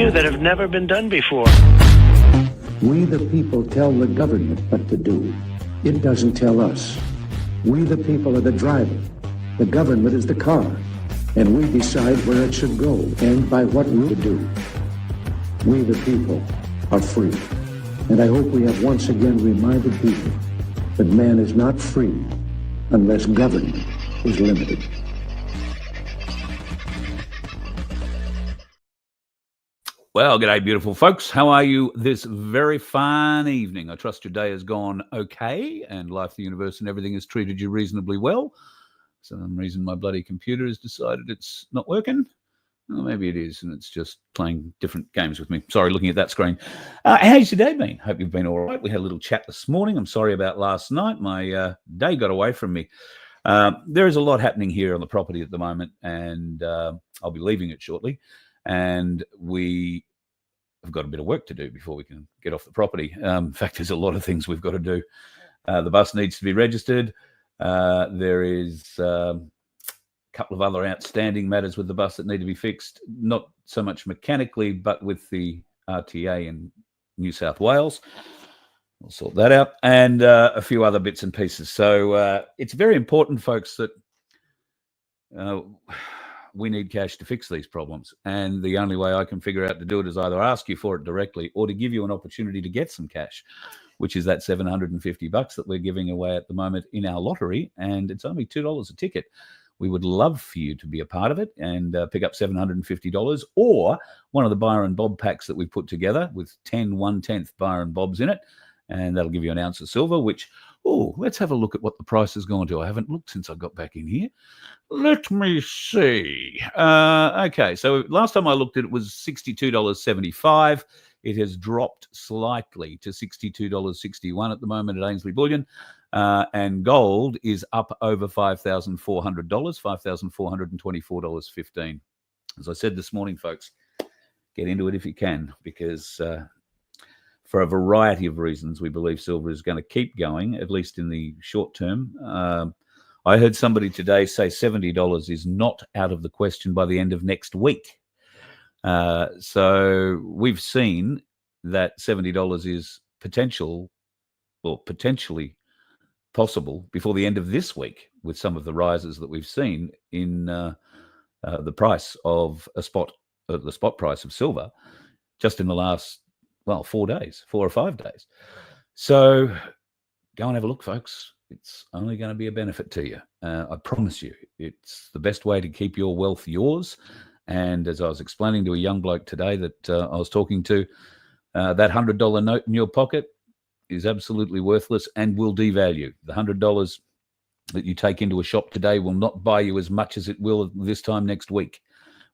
do that have never been done before. We the people tell the government what to do. It doesn't tell us. We the people are the driver. The government is the car. And we decide where it should go and by what route to do. We the people are free. And I hope we have once again reminded people that man is not free unless government is limited. Well, g'day, beautiful folks. How are you this very fine evening? I trust your day has gone okay and life, the universe, and everything has treated you reasonably well. For some reason, my bloody computer has decided it's not working. Well, maybe it is, and it's just playing different games with me. Sorry, looking at that screen. How's your day been? Hope you've been all right. We had a little chat this morning. I'm sorry about last night. My day got away from me. There is a lot happening here on the property at the moment, and I'll be leaving it shortly. And we have got a bit of work to do before we can get off the property. In fact, there's a lot of things we've got to do. The bus needs to be registered. There is a couple of other outstanding matters with the bus that need to be fixed, not so much mechanically, but with the RTA in New South Wales. We'll sort that out, and a few other bits and pieces. So it's very important, folks, that we need cash to fix these problems. And the only way I can figure out to do it is either ask you for it directly or to give you an opportunity to get some cash, which is that $750 that we're giving away at the moment in our lottery. And it's only $2 a ticket. We would love for you to be a part of it and pick up $750 or one of the Byron Bob packs that we put together with 10 1/10 Byron Bobs in it. And that'll give you an ounce of silver, which, let's have a look at what the price has gone to. I haven't looked since I got back in here. Let me see. Okay, so last time I looked at it was $62.75. It has dropped slightly to $62.61 at the moment at Ainsley Bullion. And gold is up over $5,400, $5,424.15. As I said this morning, folks, get into it if you can, because for a variety of reasons, we believe silver is going to keep going, at least in the short term. I heard somebody today say $70 is not out of the question by the end of next week. So we've seen that $70 is potentially possible before the end of this week with some of the rises that we've seen in the price of the spot price of silver just in the last 4 or 5 days. So go and have a look, folks. It's only going to be a benefit to you. I promise you, it's the best way to keep your wealth yours. And as I was explaining to a young bloke today that I was talking to, that $100 note in your pocket is absolutely worthless and will devalue. The $100 that you take into a shop today will not buy you as much as it will this time next week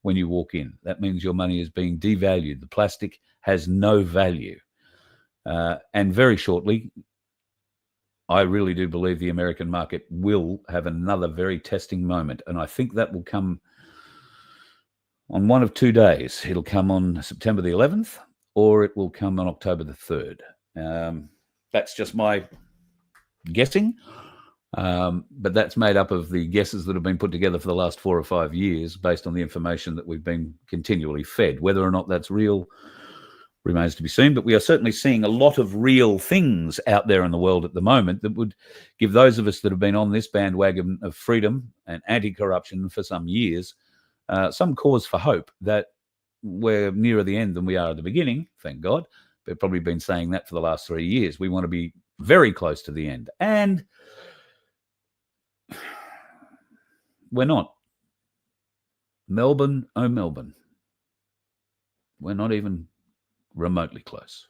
when you walk in. That means your money is being devalued. The plastic has no value. And very shortly, I really do believe the American market will have another very testing moment. And I think that will come on one of 2 days. It'll come on September the 11th or it will come on October the 3rd. That's just my guessing. But that's made up of the guesses that have been put together for the last 4 or 5 years based on the information that we've been continually fed. Whether or not that's real remains to be seen, but we are certainly seeing a lot of real things out there in the world at the moment that would give those of us that have been on this bandwagon of freedom and anti-corruption for some years some cause for hope that we're nearer the end than we are at the beginning, thank God. We've probably been saying that for the last 3 years. We want to be very close to the end. And we're not. Melbourne, oh Melbourne. We're not even remotely close.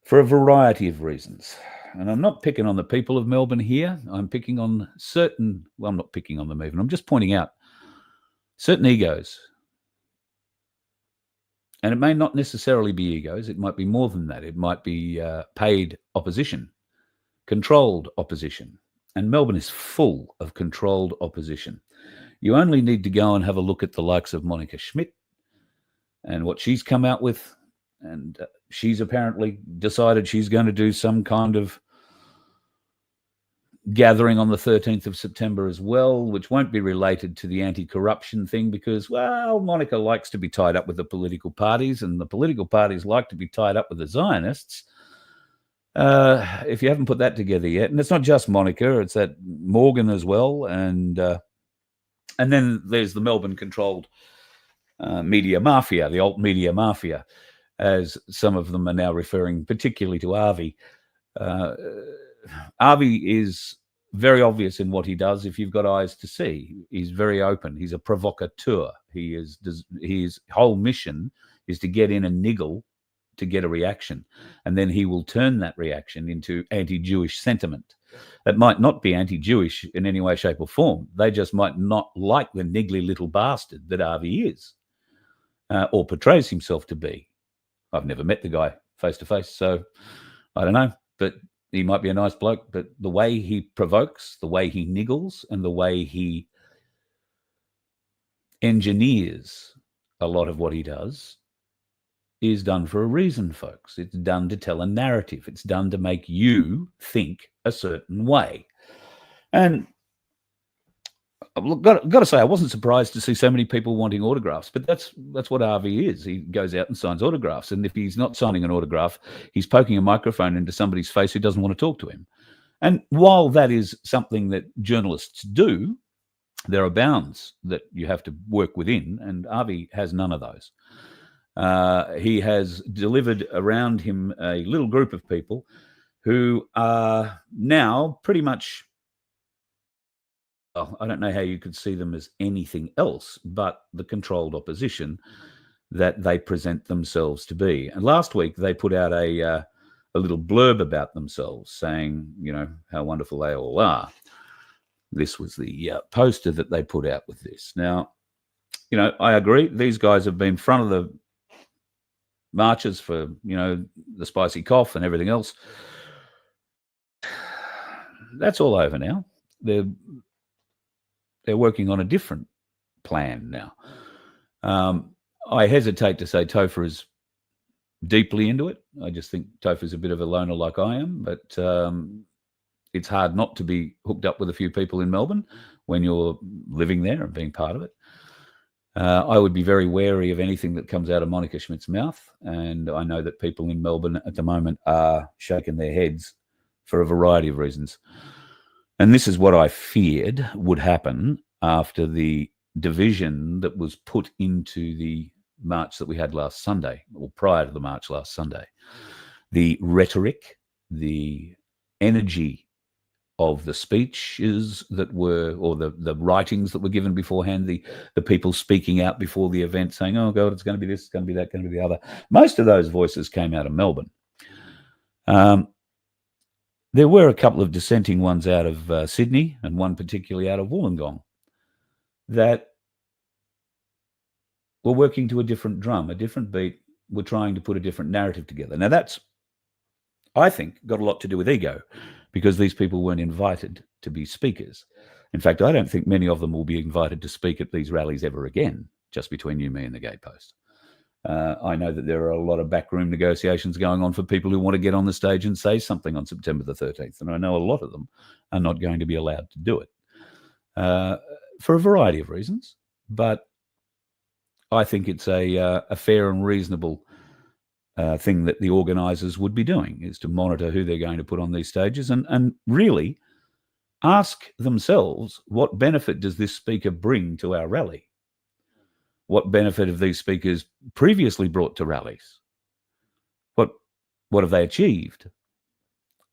For a variety of reasons. And I'm not picking on the people of Melbourne here. I'm picking on I'm not picking on them even. I'm just pointing out certain egos. And it may not necessarily be egos. It might be more than that. It might be paid opposition, controlled opposition. And Melbourne is full of controlled opposition. You only need to go and have a look at the likes of Monica Schmidt and what she's come out with. And she's apparently decided she's going to do some kind of gathering on the 13th of September as well, which won't be related to the anti-corruption thing because, well, Monica likes to be tied up with the political parties, and the political parties like to be tied up with the Zionists. If you haven't put that together yet, and it's not just Monica, it's that Morgan as well, and then there's the Melbourne-controlled media mafia, the alt media mafia, as some of them are now referring particularly to Avi. Avi is very obvious in what he does if you've got eyes to see. He's very open. He's a provocateur. His whole mission is to get in and niggle to get a reaction, and then he will turn that reaction into anti-Jewish sentiment. That might not be anti-Jewish in any way, shape or form. They just might not like the niggly little bastard that Avi is, or portrays himself to be. I've never met the guy face to face, so I don't know, but he might be a nice bloke. But the way he provokes, the way he niggles, and the way he engineers a lot of what he does is done for a reason, folks. It's done to tell a narrative. It's done to make you think a certain way. And I've got to say, I wasn't surprised to see so many people wanting autographs, but that's what Avi is. He goes out and signs autographs, and if he's not signing an autograph, he's poking a microphone into somebody's face who doesn't want to talk to him. And while that is something that journalists do, there are bounds that you have to work within, and Avi has none of those. He has delivered around him a little group of people who are now pretty much, well, I don't know how you could see them as anything else but the controlled opposition that they present themselves to be. And last week they put out a little blurb about themselves saying, how wonderful they all are. This was the poster that they put out with this. Now, I agree. These guys have been front of the marches for, the spicy cough and everything else. That's all over now. They're working on a different plan now. I hesitate to say Topher is deeply into it. I just think Topher's a bit of a loner like I am, but it's hard not to be hooked up with a few people in Melbourne when you're living there and being part of it. I would be very wary of anything that comes out of Monica Schmidt's mouth, and I know that people in Melbourne at the moment are shaking their heads for a variety of reasons. And this is what I feared would happen after the division that was put into the march that we had last Sunday, or prior to the march last Sunday. The rhetoric, the energy of the speeches that were, or the writings that were given beforehand, the people speaking out before the event saying, oh God, it's going to be this, it's going to be that, it's going to be the other. Most of those voices came out of Melbourne. There were a couple of dissenting ones out of Sydney, and one particularly out of Wollongong, that were working to a different drum, a different beat. We're trying to put a different narrative together. Now that's, I think, got a lot to do with ego, because these people weren't invited to be speakers. In fact, I don't think many of them will be invited to speak at these rallies ever again, just between you, me, and the Gatepost. I know that there are a lot of backroom negotiations going on for people who want to get on the stage and say something on September the 13th, and I know a lot of them are not going to be allowed to do it for a variety of reasons. But I think it's a fair and reasonable thing that the organisers would be doing, is to monitor who they're going to put on these stages and really ask themselves, what benefit does this speaker bring to our rally? What benefit have these speakers previously brought to rallies? What have they achieved?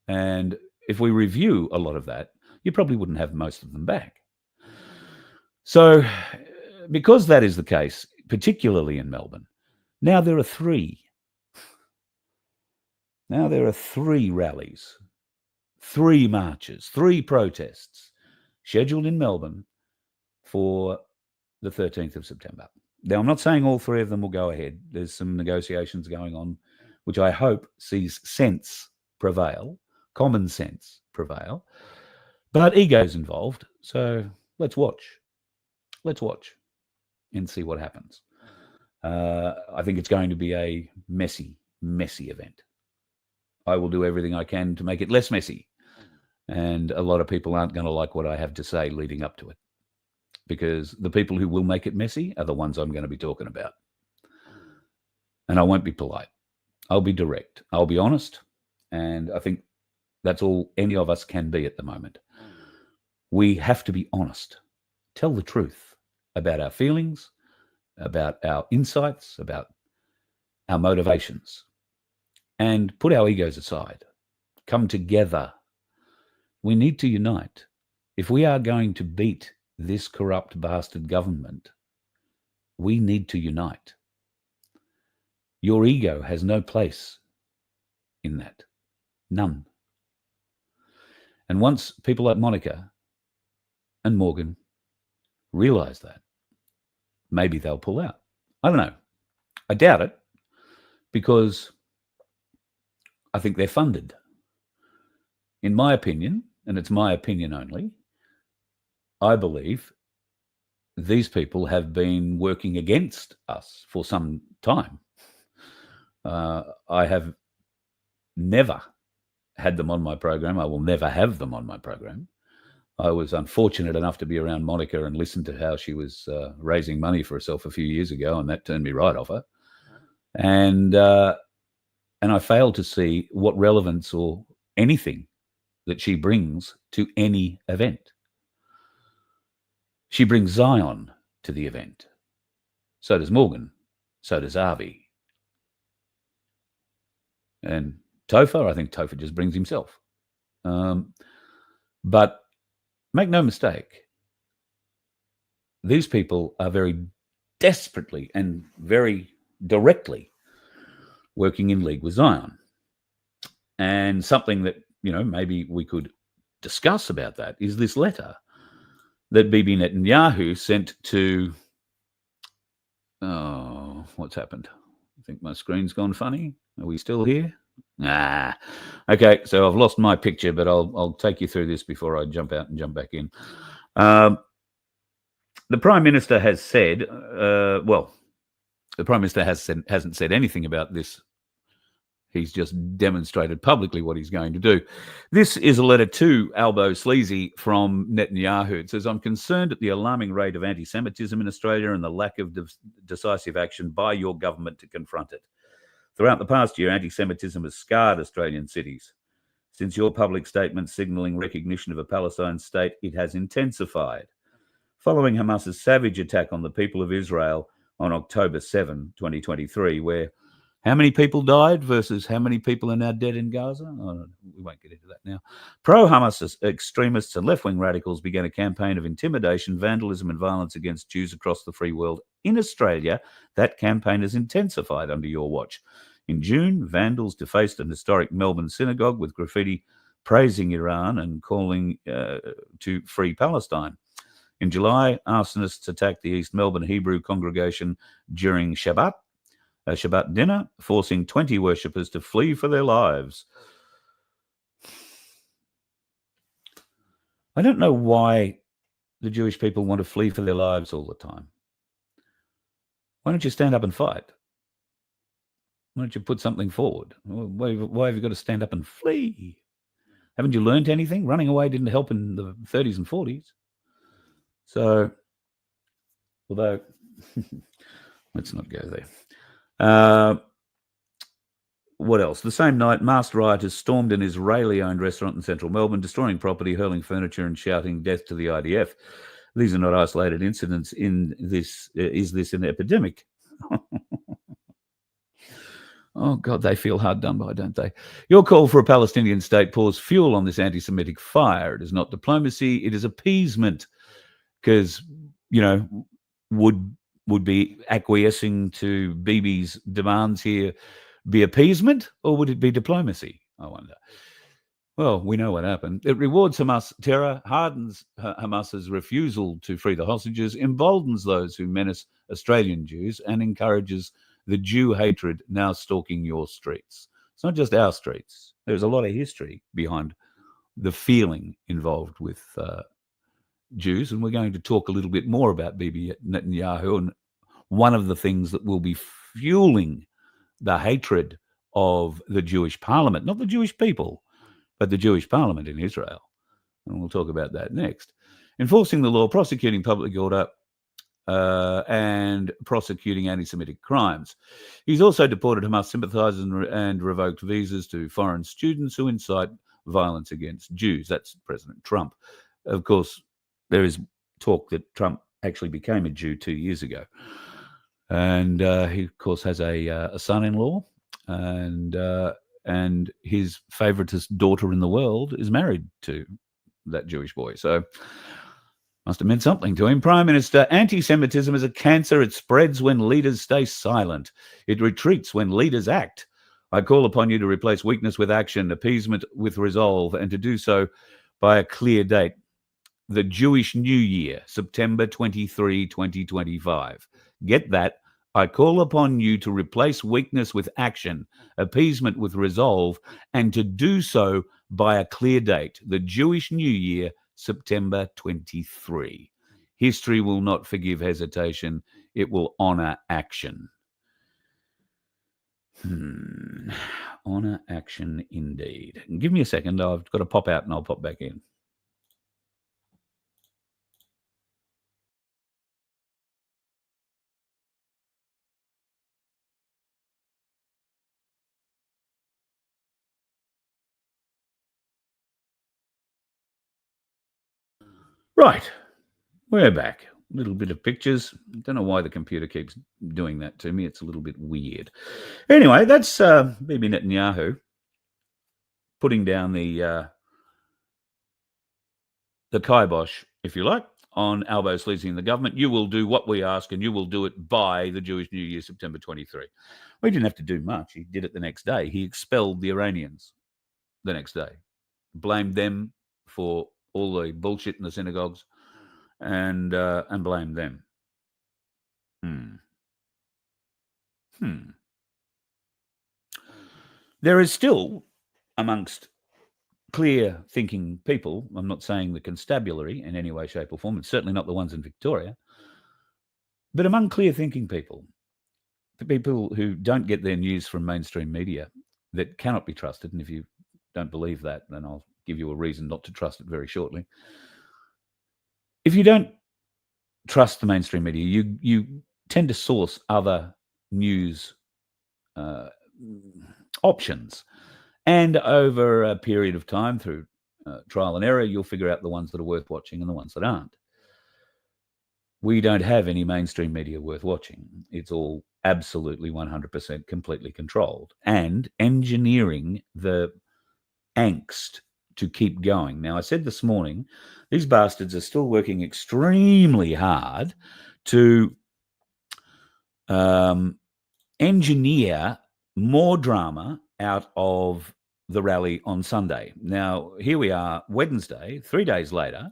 And if we review a lot of that, you probably wouldn't have most of them back. So because that is the case, particularly in Melbourne, now there are three. Now there are 3 rallies, 3 marches, 3 protests scheduled in Melbourne for the 13th of September. Now, I'm not saying all 3 of them will go ahead. There's some negotiations going on, which I hope sees sense prevail, common sense prevail, but ego's involved. So let's watch. Let's watch and see what happens. I think it's going to be a messy, messy event. I will do everything I can to make it less messy. And a lot of people aren't going to like what I have to say leading up to it, because the people who will make it messy are the ones I'm going to be talking about. And I won't be polite. I'll be direct. I'll be honest. And I think that's all any of us can be at the moment. We have to be honest, tell the truth about our feelings, about our insights, about our motivations, and put our egos aside. Come together. We need to unite. If we are going to beat this corrupt bastard government, we need to unite. Your ego has no place in that. None. And once people like Monica and Morgan realize that, maybe they'll pull out. I don't know. I doubt it, because I think they're funded. In my opinion, and it's my opinion only, I believe these people have been working against us for some time. I have never had them on my program. I will never have them on my program. I was unfortunate enough to be around Monica and listen to how she was raising money for herself a few years ago, and that turned me right off her. And I failed to see what relevance or anything that she brings to any event. She brings Zion to the event. So does Morgan. So does Avi. And Topher, I think Topher just brings himself. But make no mistake, these people are very desperately and very directly working in league with Zion. And something that, maybe we could discuss about that is this letter that Bibi Netanyahu sent to, what's happened? I think my screen's gone funny. Are we still here? Okay, so I've lost my picture, but I'll take you through this before I jump out and jump back in. The Prime Minister has said, the Prime Minister hasn't said anything about this. He's just demonstrated publicly what he's going to do. This is a letter to Albo Sleazy from Netanyahu. It says, I'm concerned at the alarming rate of anti-Semitism in Australia and the lack of decisive action by your government to confront it. Throughout the past year, anti-Semitism has scarred Australian cities. Since your public statement signalling recognition of a Palestine state, it has intensified. Following Hamas's savage attack on the people of Israel on October 7, 2023, where how many people died versus how many people are now dead in Gaza? Oh, we won't get into that now. Pro-Hamas extremists and left-wing radicals began a campaign of intimidation, vandalism and violence against Jews across the free world. In Australia, that campaign has intensified under your watch. In June, vandals defaced an historic Melbourne synagogue with graffiti praising Iran and calling to free Palestine. In July, arsonists attacked the East Melbourne Hebrew congregation during Shabbat dinner, forcing 20 worshippers to flee for their lives. I don't know why the Jewish people want to flee for their lives all the time. Why don't you stand up and fight? Why don't you put something forward? Why have you got to stand up and flee? Haven't you learned anything? Running away didn't help in the 30s and 40s. So, although, let's not go there. What else? The same night, masked rioters stormed an Israeli-owned restaurant in central Melbourne, destroying property, hurling furniture and shouting death to the IDF. These are not isolated incidents. Is this an epidemic? Oh, God, they feel hard done by, don't they? Your call for a Palestinian state pours fuel on this anti-Semitic fire. It is not diplomacy. It is appeasement. Because, would be acquiescing to Bibi's demands here be appeasement, or would it be diplomacy? I wonder. Well, we know what happened. It rewards Hamas terror, hardens Hamas's refusal to free the hostages, emboldens those who menace Australian Jews, and encourages the Jew hatred now stalking your streets. It's not just our streets. There's a lot of history behind the feeling involved with Jews, and we're going to talk a little bit more about Bibi Netanyahu, and one of the things that will be fueling the hatred of the Jewish parliament, not the Jewish people, but the Jewish parliament in Israel, And we'll talk about that next. Enforcing the law, prosecuting public order, and prosecuting anti-Semitic crimes. He's also deported Hamas sympathizers and revoked visas to foreign students who incite violence against Jews. That's President Trump. Of course, there is talk that Trump actually became a Jew 2 years ago. And he, of course, has a son-in-law, and his favoritist daughter in the world is married to that Jewish boy. So must have meant something to him. Prime Minister, anti-Semitism is a cancer. It spreads when leaders stay silent. It retreats when leaders act. I call upon you to replace weakness with action, appeasement with resolve, and to do so by a clear date. The Jewish New Year, September 23, 2025. Get that. I call upon you to replace weakness with action, appeasement with resolve, and to do so by a clear date. The Jewish New Year, September 23. History will not forgive hesitation. It will honor action. Honor action indeed. Give me a second. I've got to pop out and I'll pop back in. Right. We're back. A little bit of pictures. I don't know why the computer keeps doing that to me. It's a little bit weird. Anyway, that's Bibi Netanyahu putting down the kibosh, if you like, on Albo Sleazy and the government. You will do what we ask, and you will do it by the Jewish New Year, September 23. Well, he didn't have to do much. He did it the next day. He expelled the Iranians the next day, blamed them for all the bullshit in the synagogues, and blamed them. There is still, amongst clear thinking people, I'm not saying the constabulary in any way, shape or form, it's certainly not the ones in Victoria, but among clear thinking people, the people who don't get their news from mainstream media, that cannot be trusted, and if you don't believe that, then I'll give you a reason not to trust it very shortly. If you don't trust the mainstream media, you tend to source other news options. And over a period of time, through trial and error, you'll figure out the ones that are worth watching and the ones that aren't. We don't have any mainstream media worth watching. It's all absolutely 100% completely controlled and engineering the angst to keep going. Now, I said this morning, these bastards are still working extremely hard to engineer more drama out of the rally on Sunday. Now, here we are, Wednesday, 3 days later,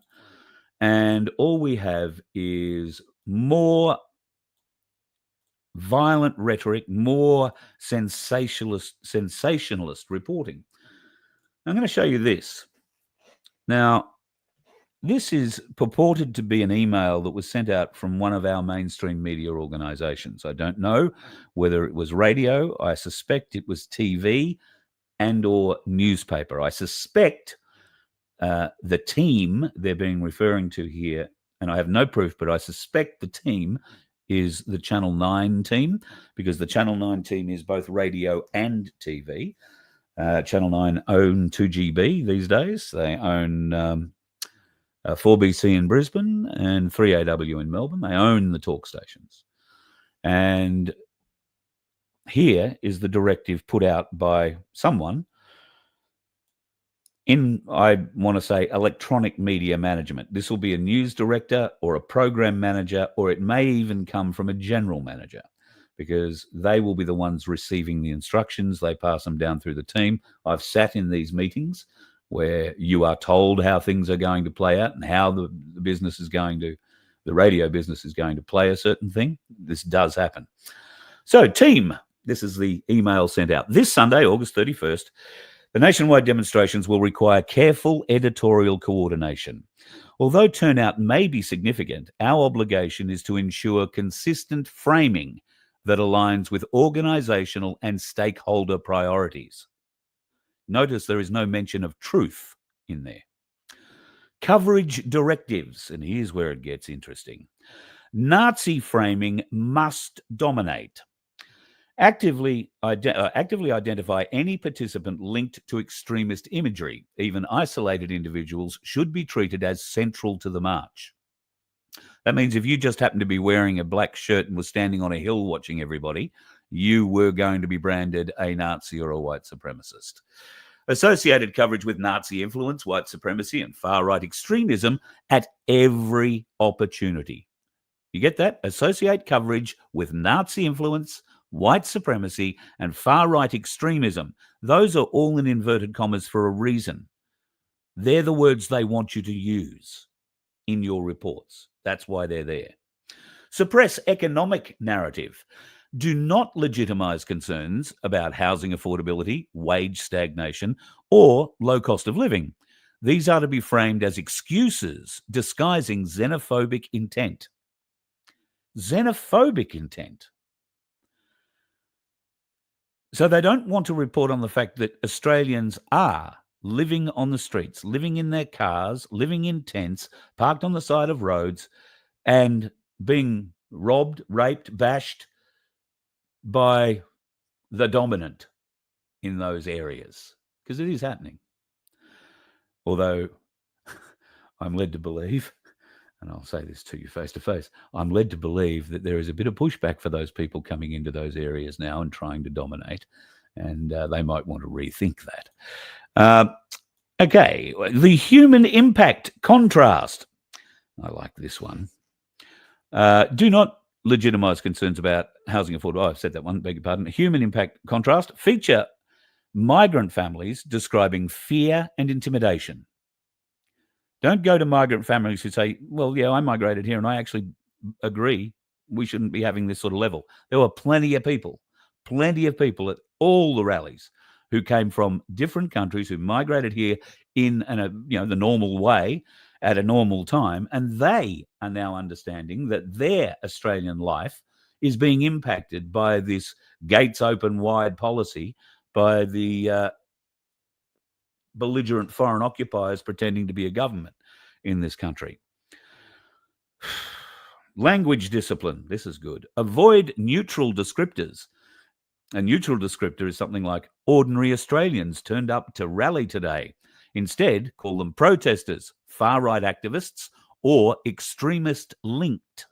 and all we have is more violent rhetoric, more sensationalist reporting. I'm going to show you this. Now, this is purported to be an email that was sent out from one of our mainstream media organizations. I don't know whether it was radio. I suspect it was TV and or newspaper. I suspect the team they're being referring to here, and I have no proof, but I suspect the team is the Channel 9 team, because the Channel 9 team is both radio and TV. Channel 9 own 2GB these days. They own 4BC in Brisbane and 3AW in Melbourne. They own the talk stations. And here is the directive put out by someone in, I want to say, electronic media management. This will be a news director or a program manager, or it may even come from a general manager, because they will be the ones receiving the instructions. They pass them down through the team. I've sat in these meetings where you are told how things are going to play out and how the business is going to, the radio business is going to play a certain thing. This does happen. So, team, this is the email sent out. This Sunday, August 31st, the nationwide demonstrations will require careful editorial coordination. Although turnout may be significant, our obligation is to ensure consistent framing that aligns with organisational and stakeholder priorities. Notice there is no mention of truth in there. Coverage directives, and here's where it gets interesting. Nazi framing must dominate. Actively identify any participant linked to extremist imagery. Even isolated individuals should be treated as central to the march. That means if you just happened to be wearing a black shirt and was standing on a hill watching everybody, you were going to be branded a Nazi or a white supremacist. Associated coverage with Nazi influence, white supremacy, and far-right extremism at every opportunity. You get that? Associate coverage with Nazi influence, white supremacy, and far-right extremism. Those are all in inverted commas for a reason. They're the words they want you to use in your reports. That's why they're there. Suppress economic narrative. Do not legitimize concerns about housing affordability, wage stagnation, or low cost of living. These are to be framed as excuses disguising xenophobic intent. Xenophobic intent. So they don't want to report on the fact that Australians are living on the streets, living in their cars, living in tents, parked on the side of roads, and being robbed, raped, bashed by the dominant in those areas, because it is happening. Although I'm led to believe, and I'll say this to you face to face, I'm led to believe that there is a bit of pushback for those people coming into those areas now and trying to dominate, and they might want to rethink that. Okay, the human impact contrast. I like this one. Do not legitimize concerns about housing affordability. Oh, I've said that one, beg your pardon. Human impact contrast. Feature migrant families describing fear and intimidation. Don't go to migrant families who say, well, yeah, I migrated here and I actually agree we shouldn't be having this sort of level. There were plenty of people at all the rallies who came from different countries who migrated here in the normal way at a normal time, and they are now understanding that their Australian life is being impacted by this gates open wide policy by the belligerent foreign occupiers pretending to be a government in this country. Language discipline. This is good. Avoid neutral descriptors. A neutral descriptor is something like ordinary Australians turned up to rally today. Instead, call them protesters, far-right activists, or extremist linked.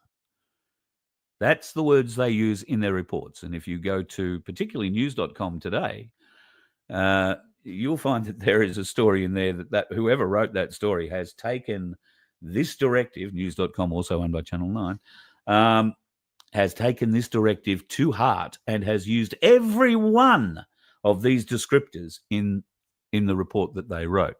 That's the words they use in their reports. And if you go to particularly news.com today, you'll find that there is a story in there that whoever wrote that story has taken this directive, news.com also owned by Channel 9, has taken this directive to heart and has used every one of these descriptors in the report that they wrote.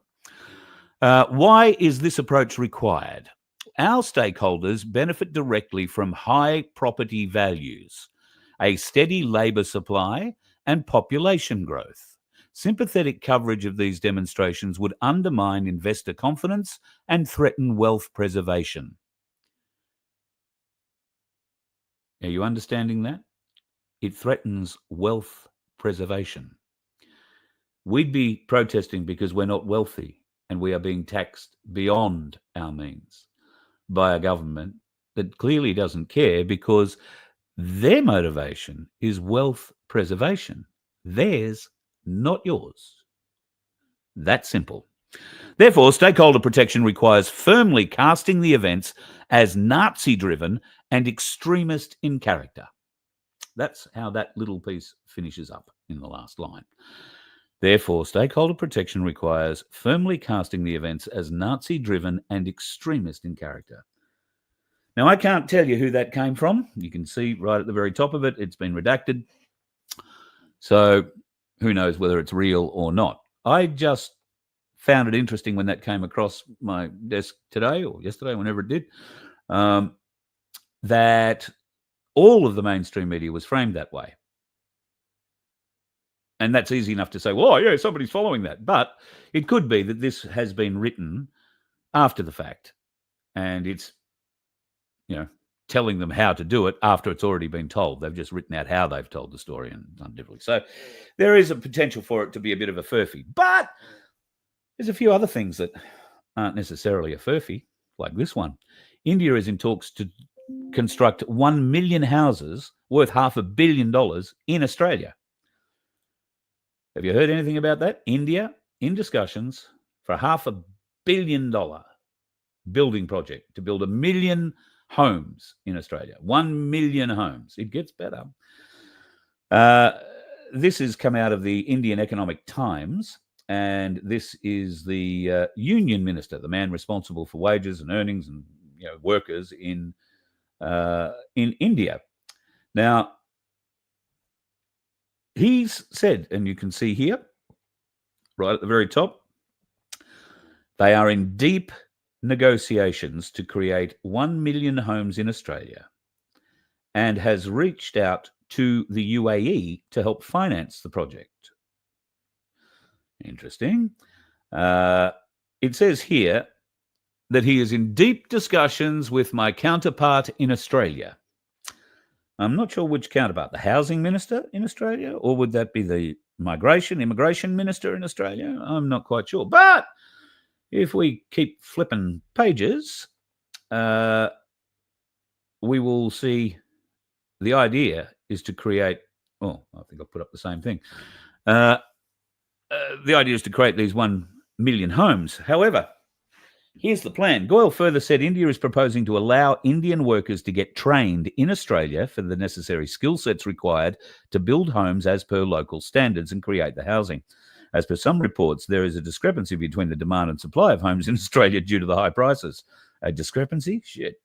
Why is this approach required? Our stakeholders benefit directly from high property values, a steady labour supply, and population growth. Sympathetic coverage of these demonstrations would undermine investor confidence and threaten wealth preservation. Are you understanding that? It threatens wealth preservation. We'd be protesting because we're not wealthy and we are being taxed beyond our means by a government that clearly doesn't care because their motivation is wealth preservation. Theirs, not yours. That simple. Therefore, stakeholder protection requires firmly casting the events as Nazi-driven and extremist in character. That's how that little piece finishes up in the last line. Therefore, stakeholder protection requires firmly casting the events as Nazi-driven and extremist in character. Now, I can't tell you who that came from. You can see right at the very top of it, it's been redacted. So who knows whether it's real or not. I just found it interesting when that came across my desk today or yesterday, whenever it did, that all of the mainstream media was framed that way. And that's easy enough to say, well, yeah, somebody's following that. But it could be that this has been written after the fact and it's, telling them how to do it after it's already been told. They've just written out how they've told the story and done differently. So there is a potential for it to be a bit of a furphy. But there's a few other things that aren't necessarily a furphy like this one. India is in talks to construct 1 million houses worth $500 million in Australia. Have you heard anything about that? India in discussions for a $500 million building project to build 1 million homes in Australia. 1 million homes. It gets better. This has come out of the Indian Economic Times, and this is the union minister, the man responsible for wages and earnings and workers in India. Now, he's said, and you can see here, right at the very top, they are in deep negotiations to create 1 million homes in Australia and has reached out to the UAE to help finance the project. Interesting. It says here that he is in deep discussions with my counterpart in Australia. I'm not sure which counterpart, the housing minister in Australia, or would that be the immigration minister in Australia? I'm not quite sure. But if we keep flipping pages, we will see the idea is to create, I think I'll put up the same thing. The idea is to create these 1 million homes. However, here's the plan. Goyal further said India is proposing to allow Indian workers to get trained in Australia for the necessary skill sets required to build homes as per local standards and create the housing. As per some reports, there is a discrepancy between the demand and supply of homes in Australia due to the high prices. A discrepancy? Shit.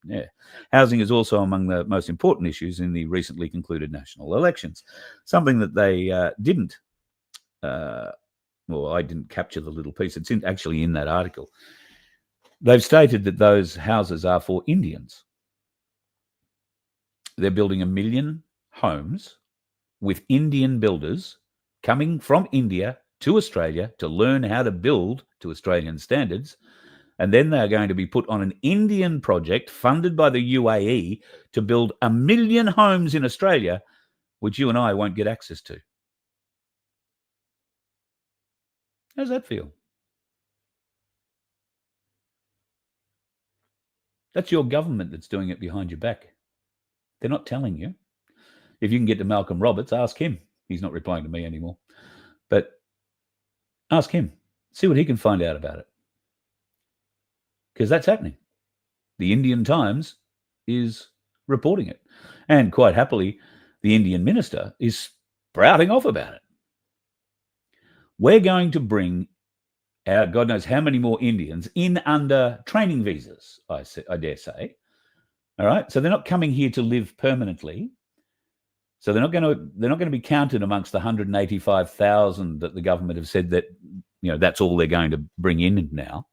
Yeah. Housing is also among the most important issues in the recently concluded national elections. Something that they didn't. I didn't capture the little piece. It's actually in that article. They've stated that those houses are for Indians. They're building 1 million homes with Indian builders coming from India to Australia to learn how to build to Australian standards. And then they're going to be put on an Indian project funded by the UAE to build 1 million homes in Australia, which you and I won't get access to. How's that feel? That's your government that's doing it behind your back. They're not telling you. If you can get to Malcolm Roberts, ask him. He's not replying to me anymore. But ask him. See what he can find out about it. Because that's happening. The Indian Times is reporting it. And quite happily, the Indian minister is sprouting off about it. We're going to bring God knows how many more Indians in under training visas, I dare say. All right. So they're not coming here to live permanently. So they're not going to be counted amongst the 185,000 that the government have said that, that's all they're going to bring in now.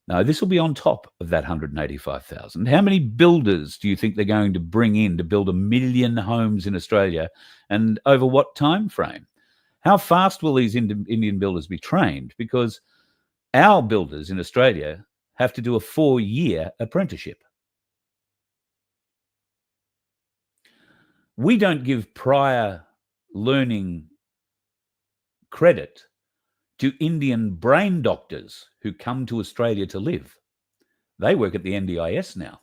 No, this will be on top of that 185,000. How many builders do you think they're going to bring in to build 1 million homes in Australia, and over what time frame? How fast will these Indian builders be trained? Because our builders in Australia have to do a 4-year apprenticeship. We don't give prior learning credit to Indian brain doctors who come to Australia to live. They work at the NDIS now,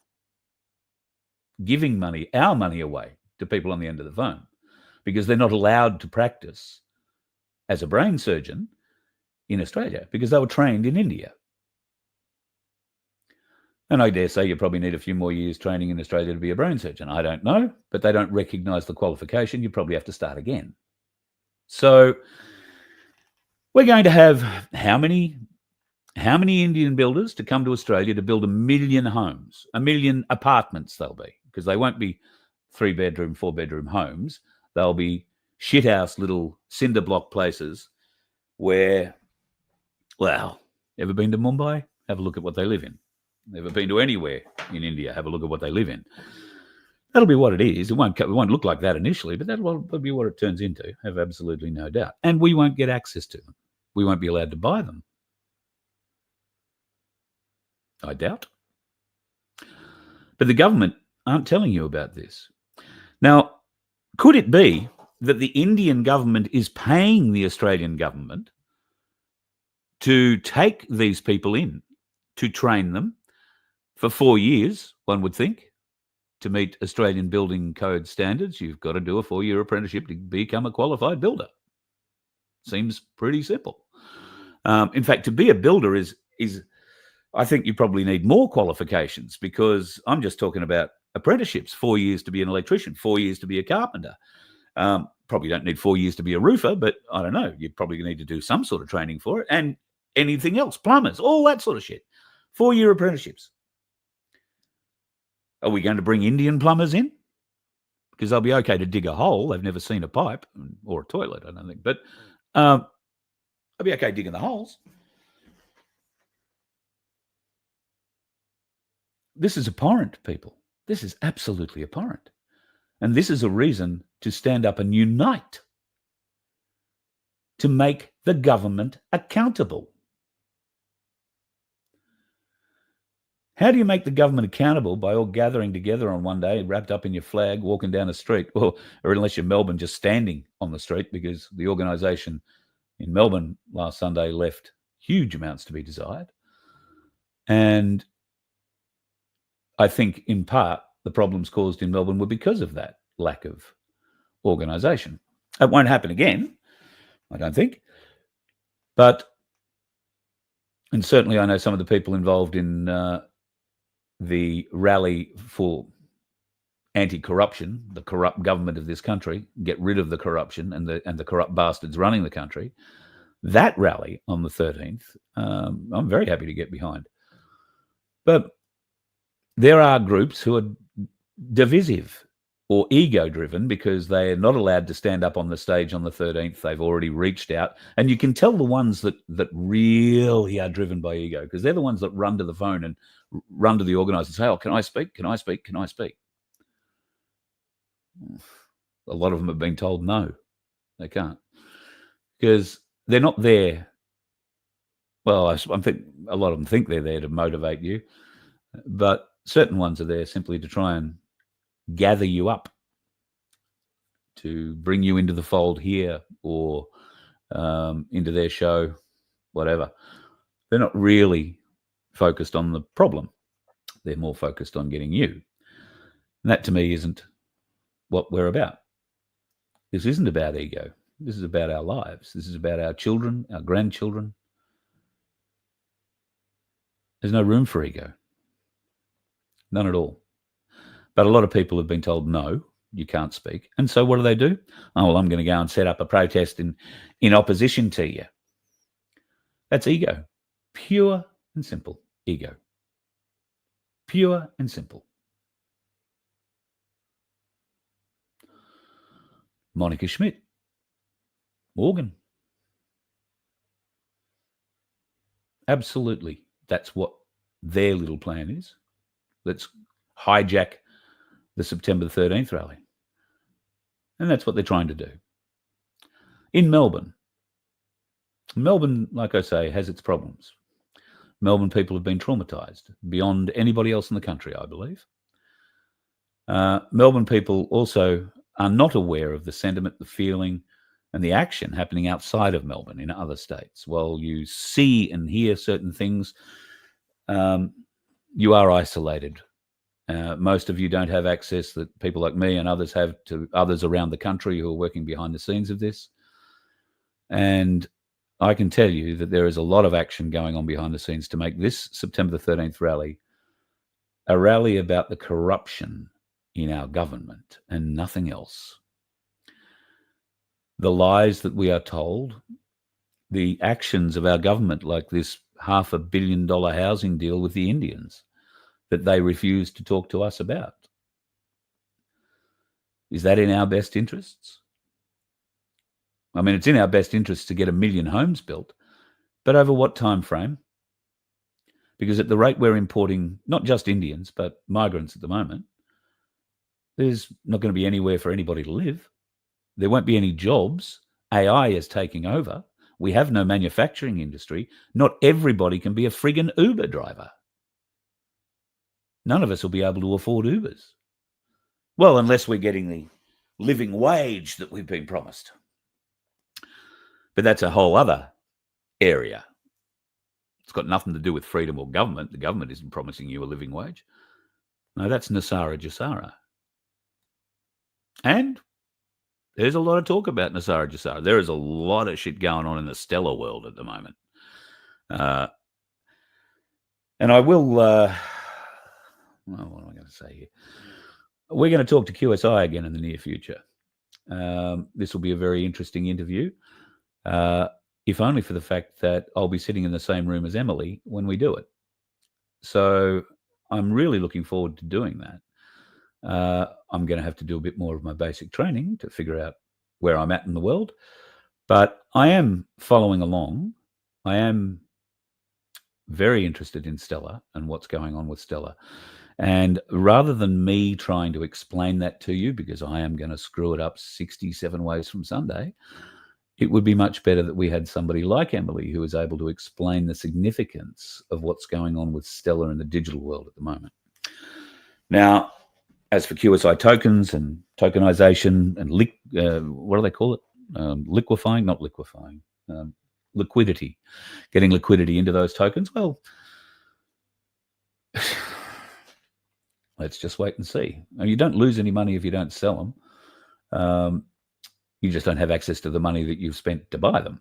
giving our money away to people on the end of the phone because they're not allowed to practice as a brain surgeon in Australia because they were trained in India. And I dare say you probably need a few more years training in Australia to be a brain surgeon. I don't know, but they don't recognise the qualification. You probably have to start again. So we're going to have how many Indian builders to come to Australia to build 1 million homes, 1 million apartments they'll be, because they won't be 3-bedroom, 4-bedroom homes. They'll be shithouse little cinder block places where, ever been to Mumbai? Have a look at what they live in. Never been to anywhere in India? Have a look at what they live in. That'll be what it is. It won't look like that initially, but that'll be what it turns into. Have absolutely no doubt. And we won't get access to them. We won't be allowed to buy them. I doubt. But the government aren't telling you about this. Now, could it be that the Indian government is paying the Australian government to take these people in to train them for 4 years, one would think. To meet Australian building code standards, you've got to do a 4-year apprenticeship to become a qualified builder. Seems pretty simple. In fact, to be a builder is I think you probably need more qualifications, because I'm just talking about apprenticeships, 4 years to be an electrician, 4 years to be a carpenter. Probably don't need 4 years to be a roofer, but I don't know, you probably need to do some sort of training for it, and anything else, plumbers, all that sort of shit. 4-year apprenticeships. Are we going to bring Indian plumbers in? Because they'll be okay to dig a hole. They've never seen a pipe or a toilet, I don't think. But they'll be okay digging the holes. This is abhorrent, people. This is absolutely abhorrent. And this is a reason to stand up and unite, to make the government accountable. How do you make the government accountable? By all gathering together on one day, wrapped up in your flag, walking down the street, or unless you're Melbourne, just standing on the street, because the organisation in Melbourne last Sunday left huge amounts to be desired. And I think in part the problems caused in Melbourne were because of that lack of organisation. It won't happen again, I don't think. And certainly I know some of the people involved in the rally for anti-corruption, the corrupt government of this country, get rid of the corruption and the corrupt bastards running the country. That rally on the 13th, I'm very happy to get behind. But there are groups who are divisive or ego-driven because they are not allowed to stand up on the stage on the 13th. They've already reached out. And you can tell the ones that really are driven by ego, because they're the ones that run to the phone and run to the organiser and say, oh, can I speak? Can I speak? Can I speak? A lot of them have been told no, they can't, because they're not there. Well, I think a lot of them think they're there to motivate you, but certain ones are there simply to try and gather you up, to bring you into the fold here or into their show, whatever. They're not really focused on the problem. They're more focused on getting you. And that to me isn't what we're about. This isn't about ego. This is about our lives. This is about our children, our grandchildren. There's no room for ego. None at all. But a lot of people have been told, no, you can't speak. And so what do? Oh, well, I'm going to go and set up a protest in opposition to you. That's ego. Pure and simple ego. Pure and simple. Monica Schmidt. Morgan. Absolutely. That's what their little plan is. Let's hijack the September 13th rally. And that's what they're trying to do. In Melbourne, like I say, has its problems. Melbourne people have been traumatised beyond anybody else in the country, I believe. Melbourne people also are not aware of the sentiment, the feeling, and the action happening outside of Melbourne in other states. While you see and hear certain things, you are isolated. Most of you don't have access that people like me and others have to others around the country who are working behind the scenes of this. And I can tell you that there is a lot of action going on behind the scenes to make this September the 13th rally a rally about the corruption in our government and nothing else. The lies that we are told, the actions of our government, like this $500 million housing deal with the Indians that they refuse to talk to us about. Is that in our best interests? I mean, it's in our best interests to get 1 million homes built, but over what time frame? Because at the rate we're importing not just Indians, but migrants at the moment, there's not going to be anywhere for anybody to live. There won't be any jobs. AI is taking over. We have no manufacturing industry. Not everybody can be a friggin' Uber driver. None of us will be able to afford Ubers. Well, unless we're getting the living wage that we've been promised. But that's a whole other area. It's got nothing to do with freedom or government. The government isn't promising you a living wage. No, that's Nasara Jasara. And there's a lot of talk about Nasara Jasara. There is a lot of shit going on in the stellar world at the moment. And I will, well, what am I going to say here? We're going to talk to QSI again in the near future. This will be a very interesting interview, if only for the fact that I'll be sitting in the same room as Emily when we do it. So I'm really looking forward to doing that. I'm going to have to do a bit more of my basic training to figure out where I'm at in the world. But I am following along. I am very interested in Stella and what's going on with Stella. And rather than me trying to explain that to you, because I am going to screw it up 67 ways from Sunday, it would be much better that we had somebody like Emily who is able to explain the significance of what's going on with Stella in the digital world at the moment. Now, as for QSI tokens and tokenization and what do they call it? Liquidity, getting liquidity into those tokens. Well, let's just wait and see. You don't lose any money if you don't sell them. You just don't have access to the money that you've spent to buy them.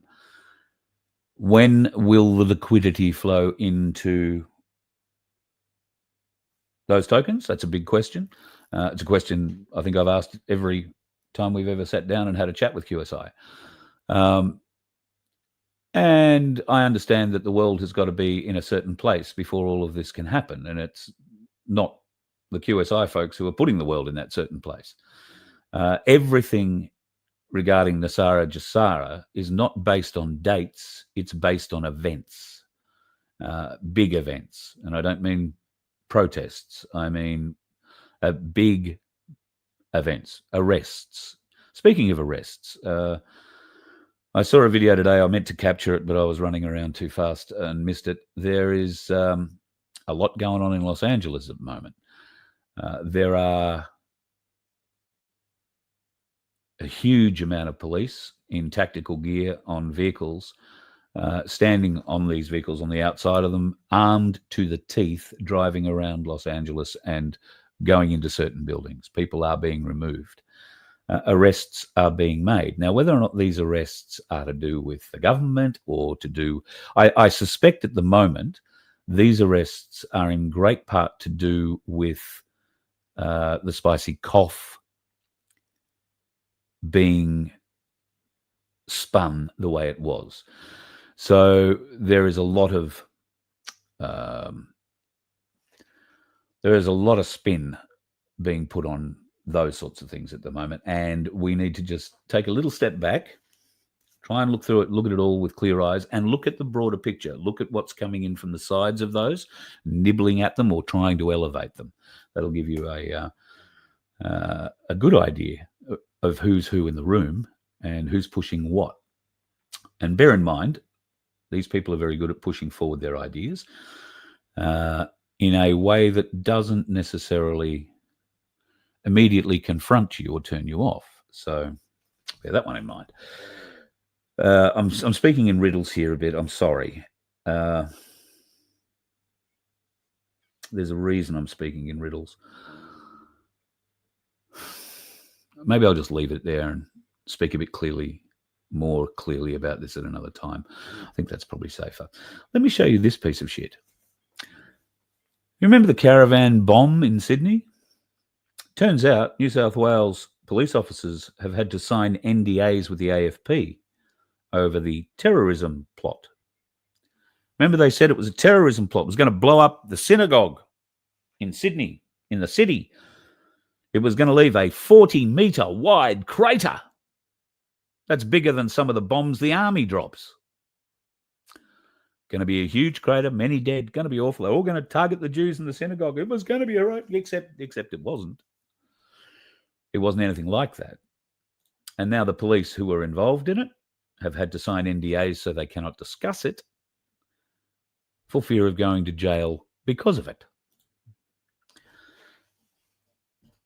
When will the liquidity flow into those tokens? That's a big question. It's a question I think I've asked every time we've ever sat down and had a chat with QSI. And I understand that the world has got to be in a certain place before all of this can happen. And it's not the QSI folks who are putting the world in that certain place. Everything regarding Nasara Jasara is not based on dates. It's based on events, big events. And I don't mean protests. I mean big events, arrests. Speaking of arrests, I saw a video today. I meant to capture it, but I was running around too fast and missed it. There is a lot going on in Los Angeles at the moment. There are a huge amount of police in tactical gear on vehicles, standing on these vehicles on the outside of them, armed to the teeth, driving around Los Angeles and going into certain buildings. People are being removed. Arrests are being made. Now, whether or not these arrests are to do with the government or to do, I suspect at the moment, these arrests are in great part to do with the spicy cough being spun the way it was. So there is a lot of spin being put on those sorts of things at the moment, and we need to just take a little step back, try and look through it, look at it all with clear eyes, and look at the broader picture. Look at what's coming in from the sides of those, nibbling at them or trying to elevate them. That'll give you a good idea of who's who in the room and who's pushing what. And bear in mind, these people are very good at pushing forward their ideas in a way that doesn't necessarily immediately confront you or turn you off. So bear that one in mind. I'm speaking in riddles here a bit. I'm sorry. There's a reason I'm speaking in riddles. Maybe I'll just leave it there and speak a bit more clearly about this at another time. I think that's probably safer. Let me show you this piece of shit. You remember the caravan bomb in Sydney? Turns out New South Wales police officers have had to sign NDAs with the AFP over the terrorism plot. Remember they said it was a terrorism plot. It was going to blow up the synagogue in Sydney, in the city. It was going to leave a 40-metre wide crater. That's bigger than some of the bombs the army drops. Going to be a huge crater, many dead, going to be awful. They're all going to target the Jews in the synagogue. It was going to be all right, except it wasn't. It wasn't anything like that. And now the police who were involved in it have had to sign NDAs so they cannot discuss it for fear of going to jail because of it.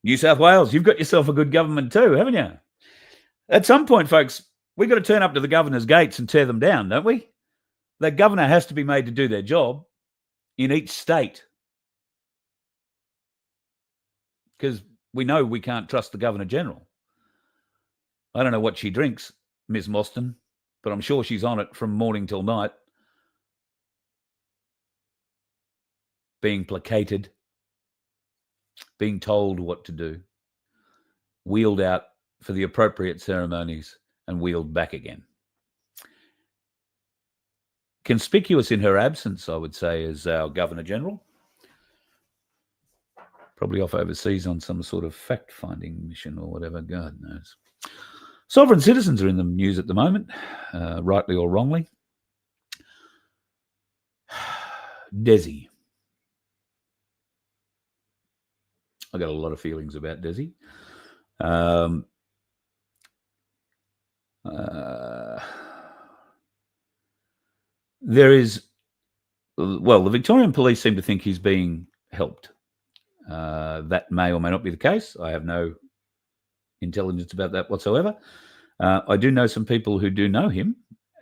New South Wales, you've got yourself a good government too, haven't you? At some point, folks, we've got to turn up to the governor's gates and tear them down, don't we? The governor has to be made to do their job in each state, because we know we can't trust the Governor-General. I don't know what she drinks, Ms. Mostyn, but I'm sure she's on it from morning till night, being placated, being told what to do, wheeled out for the appropriate ceremonies and wheeled back again. Conspicuous in her absence, I would say, is our Governor-General. Probably off overseas on some sort of fact-finding mission or whatever, God knows. Sovereign citizens are in the news at the moment, rightly or wrongly. Desi. I got a lot of feelings about Desi. There is, well, the Victorian police seem to think he's being helped. That may or may not be the case. I have no intelligence about that whatsoever. I do know some people who do know him,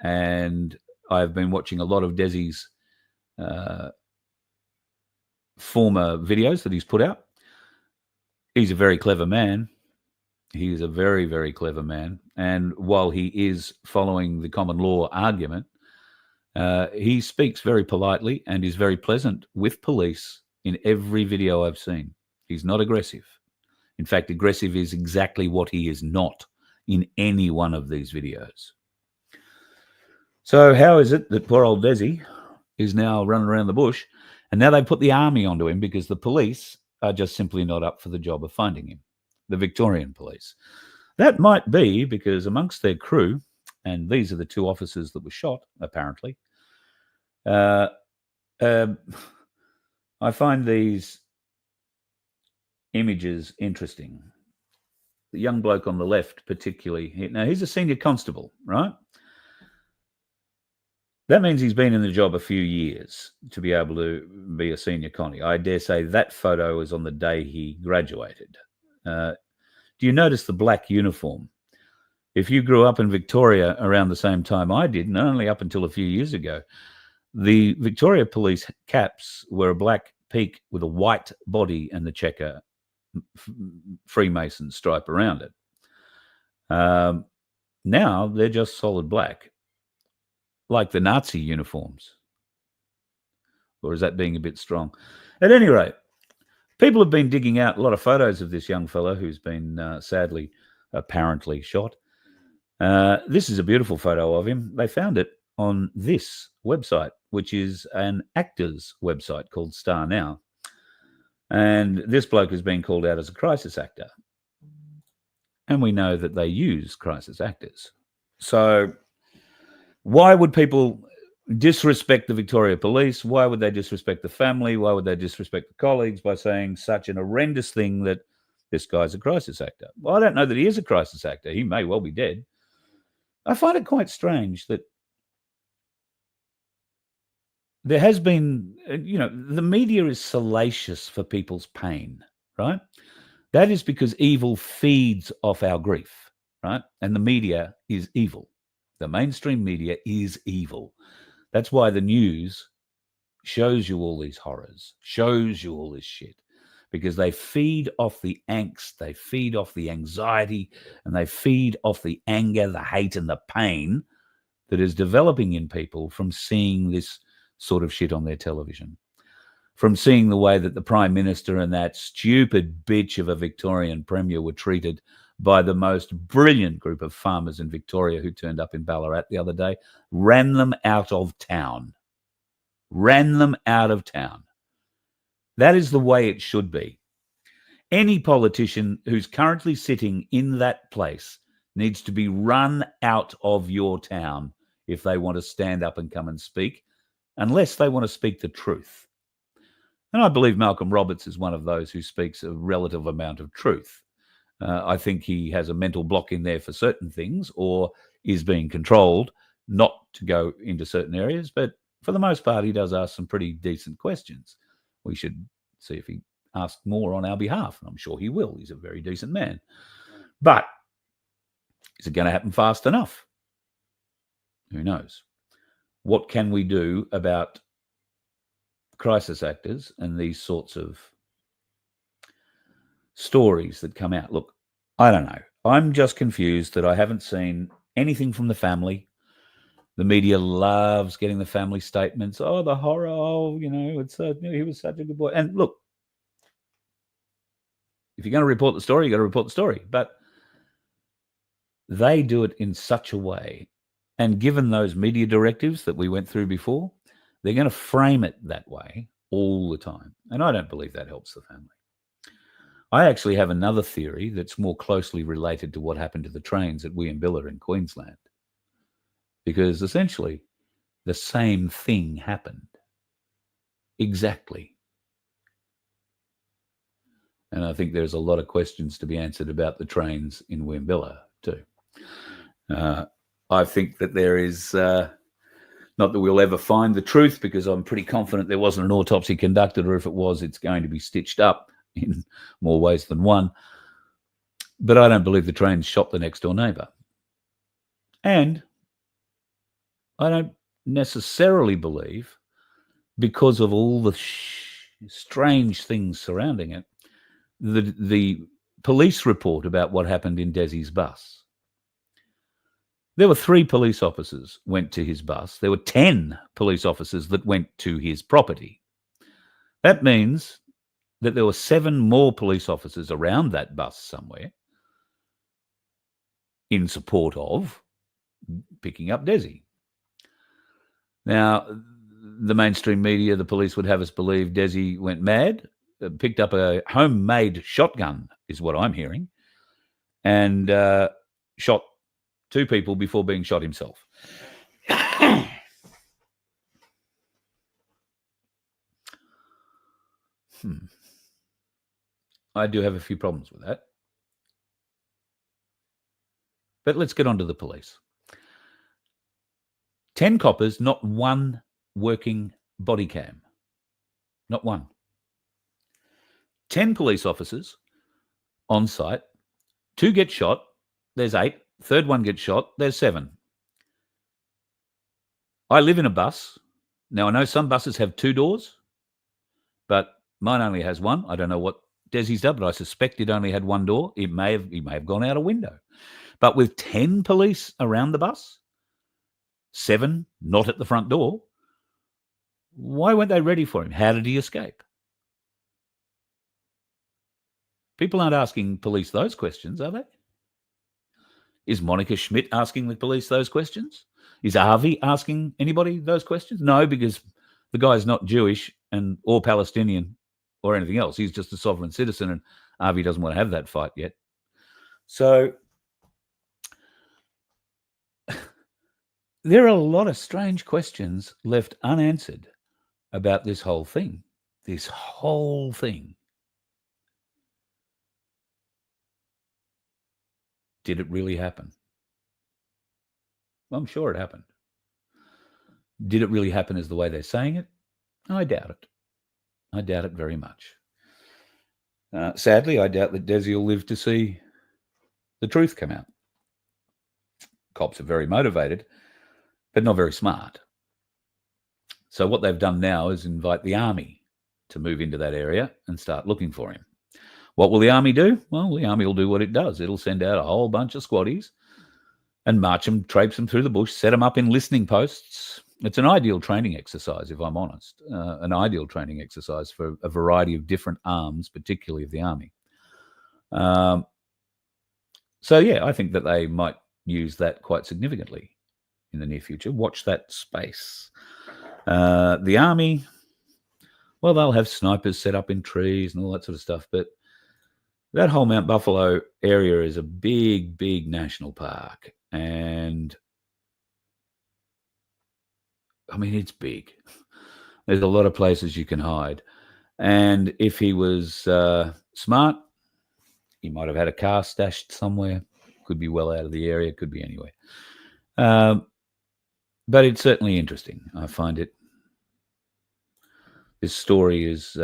and I've been watching a lot of Desi's former videos that he's put out. He's a very clever man. He is a very, very clever man. And while he is following the common law argument, he speaks very politely and is very pleasant with police in every video I've seen. He's not aggressive. In fact, aggressive is exactly what he is not in any one of these videos. So how is it that poor old Desi is now running around the bush, and now they put the army onto him because the police are just simply not up for the job of finding him, the Victorian police? That might be because amongst their crew, and these are the two officers that were shot, apparently, I find these images interesting. The young bloke on the left particularly, now he's a senior constable, right? That means he's been in the job a few years to be able to be a senior connie. I dare say that photo is on the day he graduated. Do you notice the black uniform? If you grew up in Victoria around the same time I did, and only up until a few years ago, the Victoria Police caps were a black peak with a white body and the checker Freemason stripe around it. Now they're just solid black, like the Nazi uniforms. Or is that being a bit strong? At any rate, people have been digging out a lot of photos of this young fellow who's been sadly, apparently shot. This is a beautiful photo of him. They found it on this website, which is an actor's website called Star Now. And this bloke has been called out as a crisis actor. And we know that they use crisis actors. So why would people disrespect the Victoria Police? Why would they disrespect the family? Why would they disrespect the colleagues by saying such an horrendous thing that this guy's a crisis actor? Well, I don't know that he is a crisis actor. He may well be dead. I find it quite strange that there has been, the media is salacious for people's pain, right? That is because evil feeds off our grief, right? And the media is evil. The mainstream media is evil. That's why the news shows you all these horrors, shows you all this shit, because they feed off the angst, they feed off the anxiety, and they feed off the anger, the hate, and the pain that is developing in people from seeing this sort of shit on their television, from seeing the way that the Prime Minister and that stupid bitch of a Victorian Premier were treated by the most brilliant group of farmers in Victoria who turned up in Ballarat the other day, ran them out of town. Ran them out of town. That is the way it should be. Any politician who's currently sitting in that place needs to be run out of your town if they want to stand up and come and speak, unless they want to speak the truth. And I believe Malcolm Roberts is one of those who speaks a relative amount of truth. I think he has a mental block in there for certain things, or is being controlled not to go into certain areas. But for the most part, he does ask some pretty decent questions. We should see if he asks more on our behalf. And I'm sure he will. He's a very decent man. But is it going to happen fast enough? Who knows? what can we do about crisis actors and these sorts of stories that come out? Look, I don't know. I'm just confused that I haven't seen anything from the family. The media loves getting the family statements. Oh, the horror. Oh, he was such a good boy. And look, if you're going to report the story, you got to report the story. But they do it in such a way, and given those media directives that we went through before, they're going to frame it that way all the time. And I don't believe that helps the family. I actually have another theory that's more closely related to what happened to the trains at Williambilla in Queensland. Because essentially, the same thing happened. Exactly. And I think there's a lot of questions to be answered about the trains in Williambilla too. I think that there is, not that we'll ever find the truth, because I'm pretty confident there wasn't an autopsy conducted, or if it was, it's going to be stitched up in more ways than one. But I don't believe the trains shot the next door neighbour. And I don't necessarily believe, because of all the strange things surrounding it, the police report about what happened in Desi's bus. There were 3 police officers went to his bus. There were 10 police officers that went to his property. That means that there were 7 more police officers around that bus somewhere in support of picking up Desi. Now, the mainstream media, the police would have us believe Desi went mad, picked up a homemade shotgun, is what I'm hearing, and shot 2 people before being shot himself. I do have a few problems with that. But let's get on to the police. 10 coppers, not one working body cam. Not one. 10 police officers on site. 2 get shot. There's 8. Third one gets shot. There's 7. I live in a bus. Now, I know some buses have 2 doors, but mine only has 1. I don't know what Desi's done, but I suspect it only had 1 door. He may have gone out a window. But with 10 police around the bus, 7 not at the front door, why weren't they ready for him? How did he escape? People aren't asking police those questions, are they? Is Monica Schmidt asking the police those questions? Is Avi asking anybody those questions? No, because the guy's not Jewish or Palestinian or anything else. He's just a sovereign citizen, and Avi doesn't want to have that fight yet. So there are a lot of strange questions left unanswered about this whole thing. This whole thing. Did it really happen? Well, I'm sure it happened. Did it really happen as the way they're saying it? I doubt it. I doubt it very much. Sadly, I doubt that Desi will live to see the truth come out. Cops are very motivated, but not very smart. So what they've done now is invite the army to move into that area and start looking for him. What will the army do? Well, the army will do what it does. It'll send out a whole bunch of squaddies and march them, traipse them through the bush, set them up in listening posts. It's an ideal training exercise, if I'm honest, an ideal training exercise for a variety of different arms, particularly of the army. So, yeah, I think that they might use that quite significantly in the near future. Watch that space. The army, well, they'll have snipers set up in trees and all that sort of stuff, but that whole Mount Buffalo area is a big, big national park. And, I mean, it's big. There's a lot of places you can hide. And if he was smart, he might have had a car stashed somewhere. Could be well out of the area. Could be anywhere. But it's certainly interesting. I find it. This story is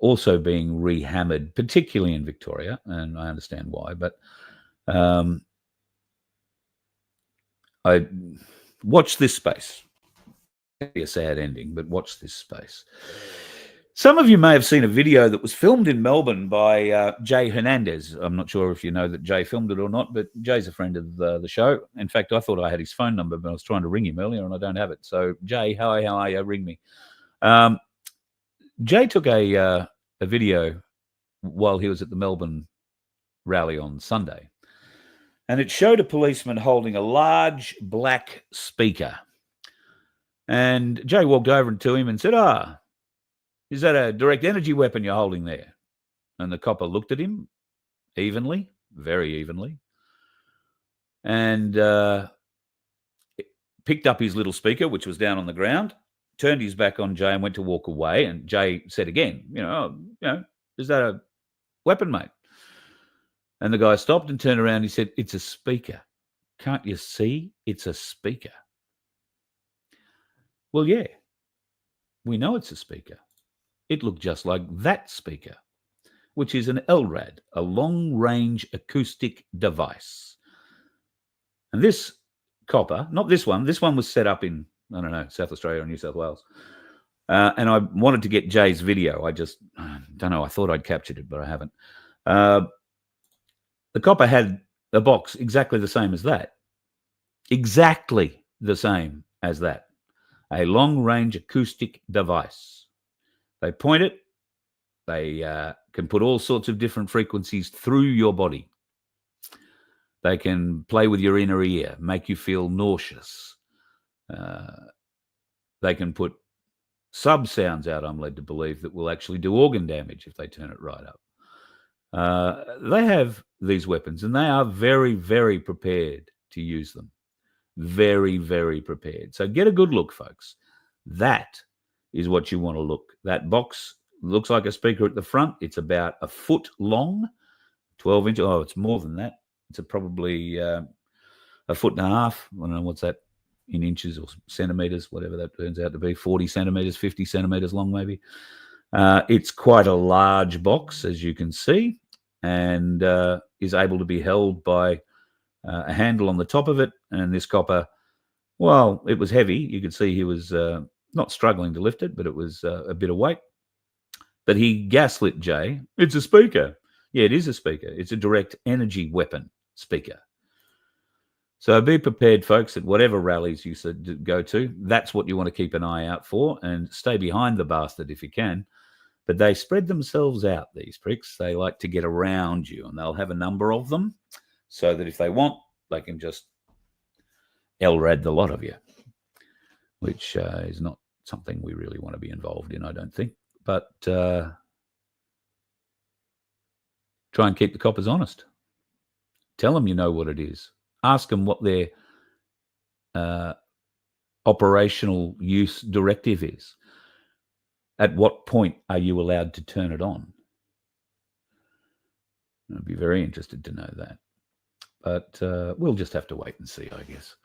also being rehammered, particularly in Victoria, and I understand why. But I watch this space. be a sad ending, but watch this space. Some of you may have seen a video that was filmed in Melbourne by Jay Hernandez. I'm not sure if you know that Jay filmed it or not, but Jay's a friend of the show. In fact, I thought I had his phone number, but I was trying to ring him earlier and I don't have it. So, Jay, how are you? Ring me. Jay took a video while he was at the Melbourne rally on Sunday, and it showed a policeman holding a large black speaker. And Jay walked over to him and said, is that a direct energy weapon you're holding there? And the copper looked at him evenly, very evenly, and picked up his little speaker, which was down on the ground, turned his back on Jay and went to walk away. And Jay said again, is that a weapon, mate? And the guy stopped and turned around. He said, it's a speaker. Can't you see? It's a speaker. Well, yeah, we know it's a speaker. It looked just like that speaker, which is an LRAD, a long-range acoustic device. And this copper, not this one was set up in, I don't know, South Australia or New South Wales. And I wanted to get Jay's video. I just don't know. I thought I'd captured it, but I haven't. The copper had a box exactly the same as that. Exactly the same as that. A long-range acoustic device. They point it. They can put all sorts of different frequencies through your body. They can play with your inner ear, make you feel nauseous. They can put sub-sounds out, I'm led to believe, that will actually do organ damage if they turn it right up. They have these weapons, and they are very, very prepared to use them. Very, very prepared. So get a good look, folks. That is what you want to look. That box looks like a speaker at the front. It's about a foot long, 12 inches. Oh, it's more than that. It's probably a foot and a half. I don't know what's that in inches or centimeters, whatever that turns out to be, 40 centimeters, 50 centimeters long maybe. It's quite a large box, as you can see, and is able to be held by a handle on the top of it. And this copper, well, it was heavy. You could see he was not struggling to lift it, but it was a bit of weight. But he gaslit Jay. It's a speaker. Yeah, it is a speaker. It's a direct energy weapon speaker. So be prepared, folks, at whatever rallies you go to. That's what you want to keep an eye out for, and stay behind the bastard if you can. But they spread themselves out, these pricks. They like to get around you, and they'll have a number of them so that if they want, they can just LRAD the lot of you, which is not something we really want to be involved in, I don't think. But try and keep the coppers honest. Tell them you know what it is. Ask them what their operational use directive is. At what point are you allowed to turn it on? I'd be very interested to know that. But we'll just have to wait and see, I guess,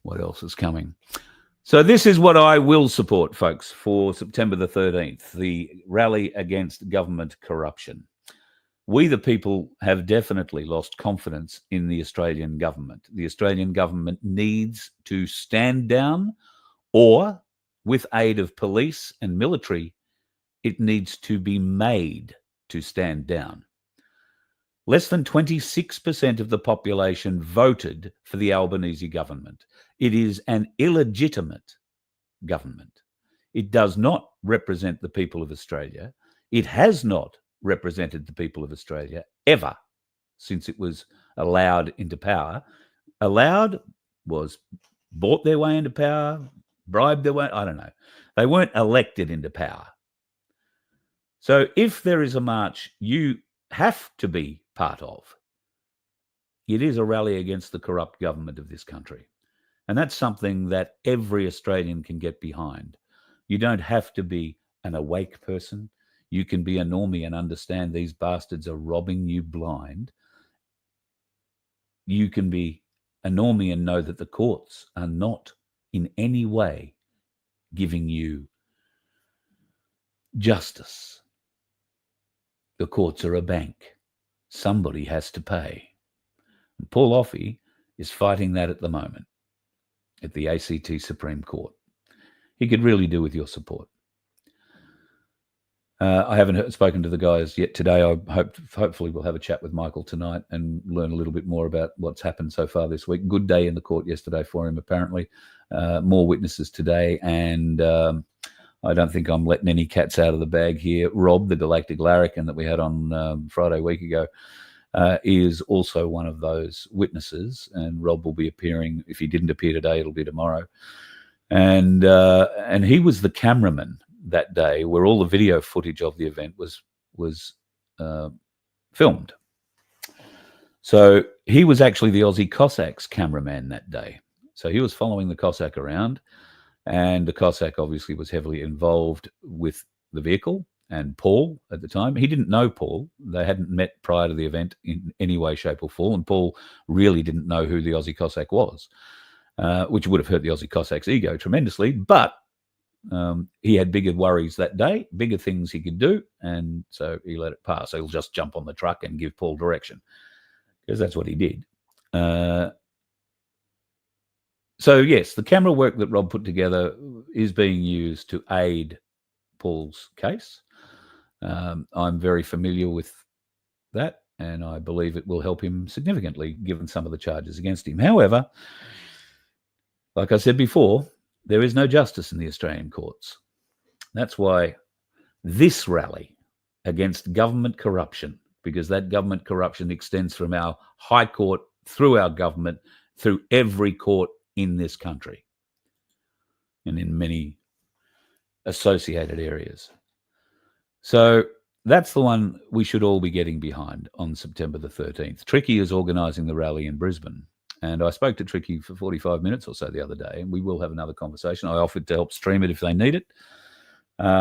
what else is coming. So this is what I will support, folks, for September the 13th, the rally against government corruption. We, the people, have definitely lost confidence in the Australian government. The Australian government needs to stand down, or, with aid of police and military, it needs to be made to stand down. Less than 26% of the population voted for the Albanese government. It is an illegitimate government. It does not represent the people of Australia. It has not represented the people of Australia ever since it was allowed into power. Allowed was bought their way into power, bribed their way, I don't know. They weren't elected into power. So if there is a march you have to be part of, it is a rally against the corrupt government of this country. And that's something that every Australian can get behind. You don't have to be an awake person. You can be a normie and understand these bastards are robbing you blind. You can be a normie and know that the courts are not in any way giving you justice. The courts are a bank. Somebody has to pay. And Paul Offey is fighting that at the moment at the ACT Supreme Court. he could really do with your support. I haven't spoken to the guys yet today. Hopefully we'll have a chat with Michael tonight and learn a little bit more about what's happened so far this week. Good day in the court yesterday for him, apparently. More witnesses today, and I don't think I'm letting any cats out of the bag here. Rob, the galactic larrikin that we had on Friday week ago, is also one of those witnesses, and Rob will be appearing. If he didn't appear today, it'll be tomorrow. And he was the cameraman that day where all the video footage of the event was filmed. So he was actually the Aussie Cossacks cameraman that day. So he was following the Cossack around, and the Cossack obviously was heavily involved with the vehicle and Paul at the time. He didn't know Paul. They hadn't met prior to the event in any way, shape or form, and Paul really didn't know who the Aussie Cossack was, which would have hurt the Aussie Cossack's ego tremendously, but he had bigger worries that day, bigger things he could do, and so he let it pass. He'll just jump on the truck and give Paul direction, because that's what he did. So yes, the camera work that Rob put together is being used to aid Paul's case. I'm very familiar with that, and I believe it will help him significantly, given some of the charges against him. However, like I said before, there is no justice in the Australian courts. That's why this rally against government corruption, because that government corruption extends from our High Court through our government, through every court in this country and in many associated areas. So that's the one we should all be getting behind on September the 13th. Tricky is organising the rally in Brisbane. And I spoke to Tricky for 45 minutes or so the other day, and we will have another conversation. I offered to help stream it if they need it. There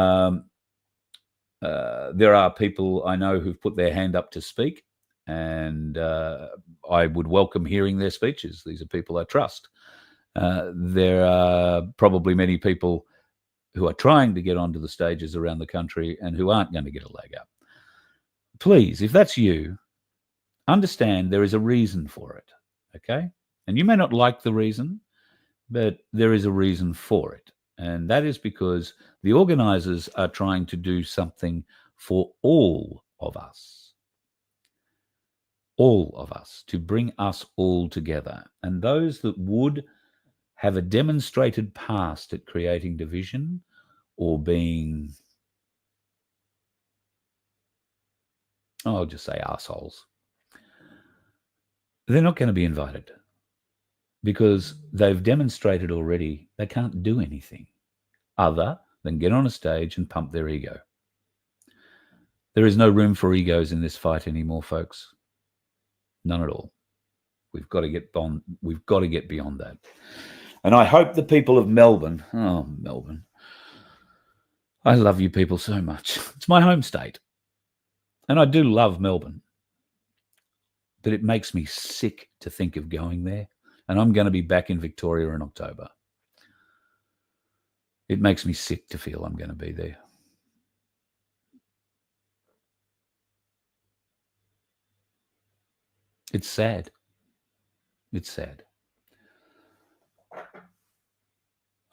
are people I know who've put their hand up to speak, and I would welcome hearing their speeches. These are people I trust. There are probably many people who are trying to get onto the stages around the country and who aren't going to get a leg up. Please, if that's you, understand there is a reason for it. Okay? And you may not like the reason, but there is a reason for it. And that is because the organisers are trying to do something for all of us. All of us, to bring us all together. And those that would have a demonstrated past at creating division or being, I'll just say assholes, they're not going to be invited, because they've demonstrated already they can't do anything other than get on a stage and pump their ego. There is no room for egos in this fight anymore, folks. None at all. We've got to get beyond that. And I hope the people of Melbourne, Melbourne, I love you people so much. It's my home state. And I do love Melbourne. But it makes me sick to think of going there. And I'm going to be back in Victoria in October. It makes me sick to feel I'm going to be there. It's sad. It's sad.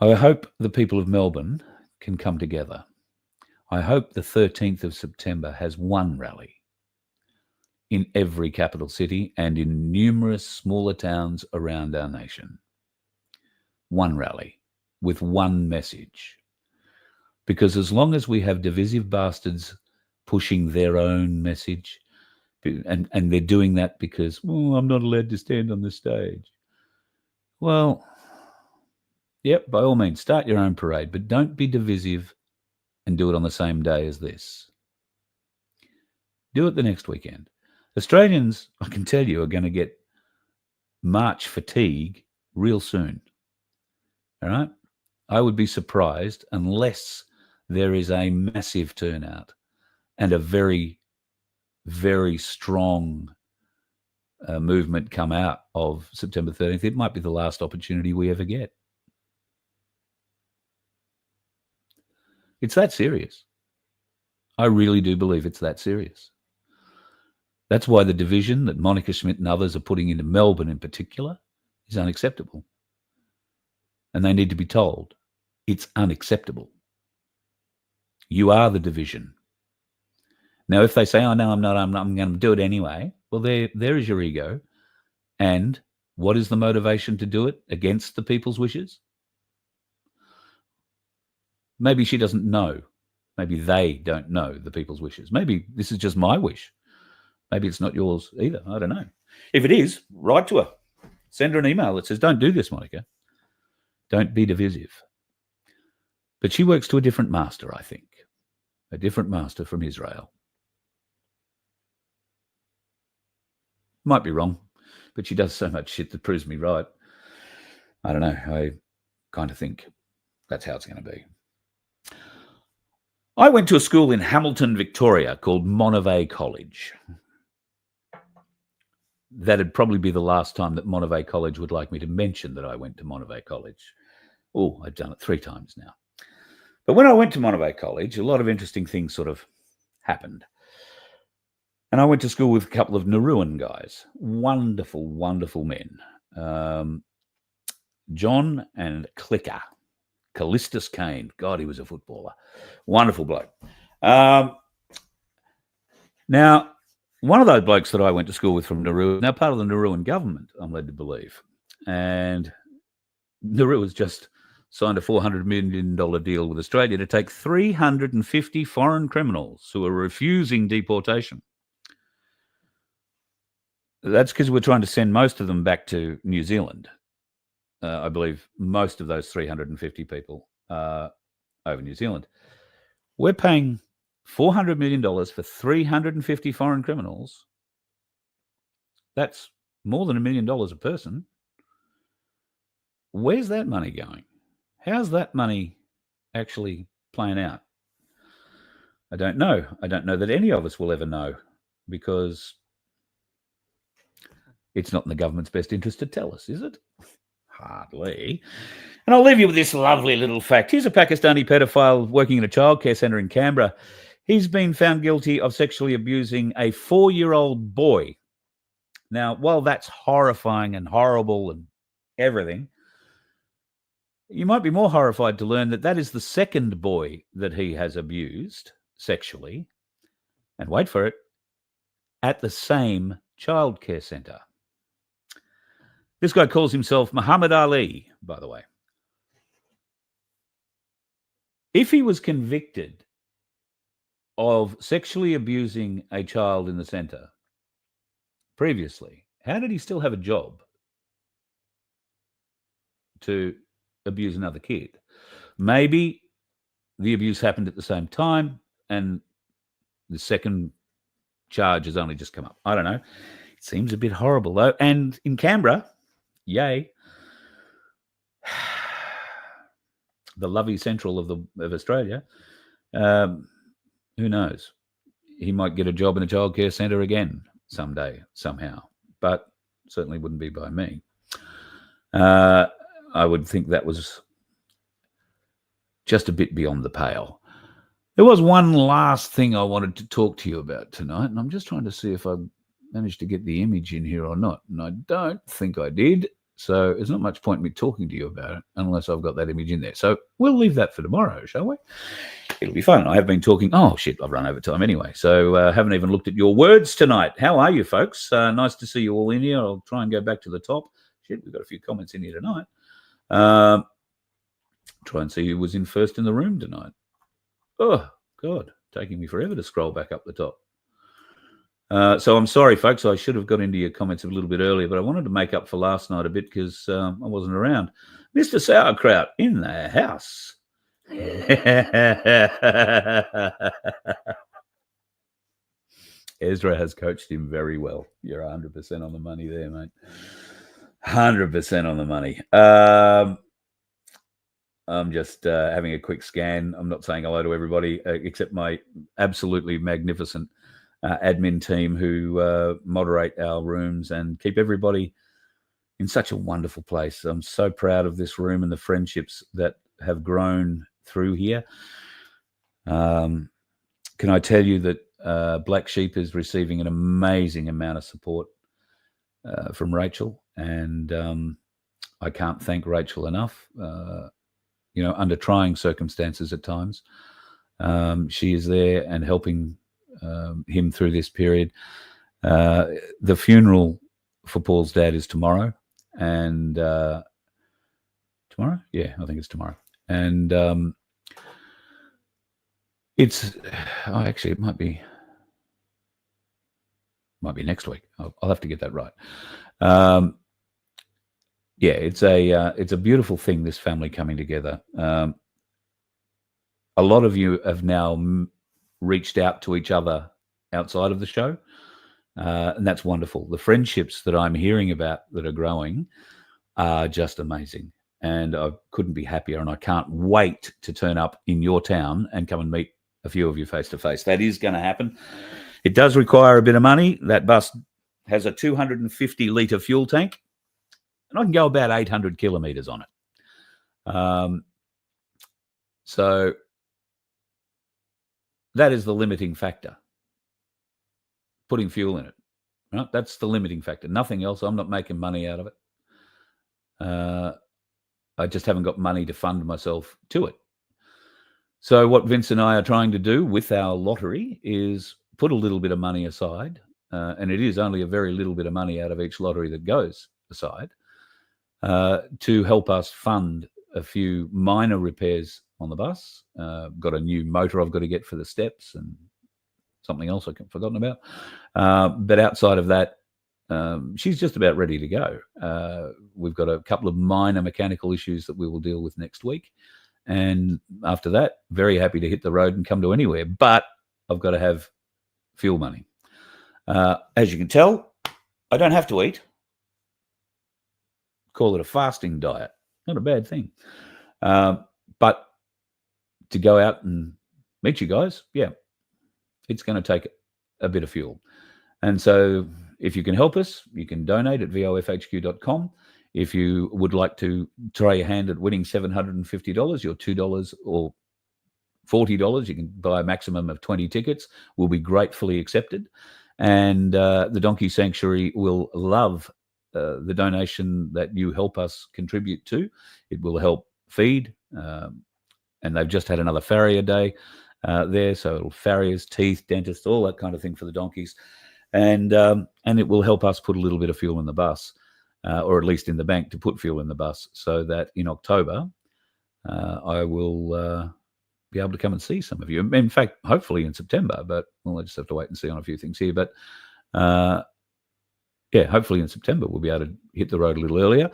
I hope the people of Melbourne can come together. I hope the 13th of September has one rally in every capital city and in numerous smaller towns around our nation. One rally with one message. Because as long as we have divisive bastards pushing their own message, and they're doing that because, I'm not allowed to stand on the stage. Well, yep, by all means, start your own parade, but don't be divisive and do it on the same day as this. Do it the next weekend. Australians, I can tell you, are going to get March fatigue real soon. All right? I would be surprised unless there is a massive turnout and a very, very strong movement come out of September 13th. It might be the last opportunity we ever get. It's that serious. I really do believe it's that serious. That's why the division that Monica Schmidt and others are putting into Melbourne in particular is unacceptable. And they need to be told. It's unacceptable. You are the division. Now, if they say, oh, no, I'm not, I'm going to do it anyway, well, there is your ego. And what is the motivation to do it against the people's wishes? Maybe she doesn't know. Maybe they don't know the people's wishes. Maybe this is just my wish. Maybe it's not yours either. I don't know. If it is, write to her. Send her an email that says, don't do this, Monica. Don't be divisive. But she works to a different master, I think. A different master from Israel. Might be wrong, but she does so much shit that proves me right. I don't know. I kind of think that's how it's going to be. I went to a school in Hamilton, Victoria called Monterey College. That'd probably be the last time that Monterey College would like me to mention that I went to Monterey College. Oh, I've done it 3 times now. But when I went to Monterey College, a lot of interesting things sort of happened. And I went to school with a couple of Nauruan guys. Wonderful, wonderful men. John and Clicker. Callistus Kane. God, he was a footballer. Wonderful bloke. Now, one of those blokes that I went to school with from Nauru, now part of the Nauruan government, I'm led to believe. And Nauru has just signed a $400 million deal with Australia to take 350 foreign criminals who are refusing deportation. That's because we're trying to send most of them back to New Zealand. I believe most of those 350 people are over New Zealand. We're paying $400 million for 350 foreign criminals. That's more than $1 million a person. Where's that money going? How's that money actually playing out? I don't know. I don't know that any of us will ever know, because it's not in the government's best interest to tell us, is it? Hardly. And I'll leave you with this lovely little fact. Here's a Pakistani pedophile working in a childcare centre in Canberra. He's been found guilty of sexually abusing a 4-year-old boy. Now, while that's horrifying and horrible and everything, you might be more horrified to learn that that is the second boy that he has abused sexually, and wait for it, at the same childcare centre. This guy calls himself Muhammad Ali, by the way. If he was convicted of sexually abusing a child in the centre previously, how did he still have a job to abuse another kid? Maybe the abuse happened at the same time and the second charge has only just come up. I don't know. It seems a bit horrible, though. And in Canberra, yay, the lovely central of Australia, who knows? He might get a job in a childcare centre again someday, somehow, but certainly wouldn't be by me. I would think that was just a bit beyond the pale. There was one last thing I wanted to talk to you about tonight, and I'm just trying to see if I managed to get the image in here or not, and I don't think I did. So there's not much point in me talking to you about it unless I've got that image in there. So we'll leave that for tomorrow, shall we? It'll be fun. I have been talking. Oh, shit, I've run over time anyway. So haven't even looked at your words tonight. How are you, folks? Nice to see you all in here. I'll try and go back to the top. Shit, we've got a few comments in here tonight. Try and see who was in first in the room tonight. Oh, God, taking me forever to scroll back up the top. So I'm sorry, folks. I should have got into your comments a little bit earlier, but I wanted to make up for last night a bit because I wasn't around. Mr. Sauerkraut in the house. Ezra has coached him very well. You're 100% on the money there, mate. 100% on the money. I'm just having a quick scan. I'm not saying hello to everybody except my absolutely magnificent admin team who moderate our rooms and keep everybody in such a wonderful place. I'm so proud of this room and the friendships that have grown through here. Can I tell you that Black Sheep is receiving an amazing amount of support from Rachel, and I can't thank Rachel enough. under trying circumstances at times. She is there and helping him through this period. The funeral for Paul's dad is tomorrow, and tomorrow? Yeah, I think it's tomorrow. And actually, it might be next week. I'll have to get that right. Yeah, it's a beautiful thing, this family coming together. A lot of you have now reached out to each other outside of the show, and that's wonderful. The friendships that I'm hearing about that are growing are just amazing, and I couldn't be happier, and I can't wait to turn up in your town and come and meet a few of you face to face. That is going to happen. It does require a bit of money. That bus has a 250-litre fuel tank, and I can go about 800 kilometres on it. So that is the limiting factor, putting fuel in it. Right? That's the limiting factor. Nothing else. I'm not making money out of it. I just haven't got money to fund myself to it. So what Vince and I are trying to do with our lottery is put a little bit of money aside, and it is only a very little bit of money out of each lottery that goes aside, to help us fund a few minor repairs on the bus. Got a new motor I've got to get for the steps and something else I've forgotten about. But outside of that, she's just about ready to go. We've got a couple of minor mechanical issues that we will deal with next week. And after that, very happy to hit the road and come to anywhere. But I've got to have fuel money. As you can tell, I don't have to eat. Call it a fasting diet. Not a bad thing. But to go out and meet you guys, yeah, it's going to take a bit of fuel. And so if you can help us, you can donate at vofhq.com. If you would like to try your hand at winning $750, your $2 or $40, you can buy a maximum of 20 tickets, will be gratefully accepted. And the Donkey Sanctuary will love the donation that you help us contribute to. It will help feed, and they've just had another farrier day there, so it'll farriers, teeth, dentists, all that kind of thing for the donkeys, and it will help us put a little bit of fuel in the bus, or at least in the bank to put fuel in the bus, so that in October I will be able to come and see some of you. In fact, hopefully in September, but I just have to wait and see on a few things here. But yeah, hopefully in September we'll be able to hit the road a little earlier.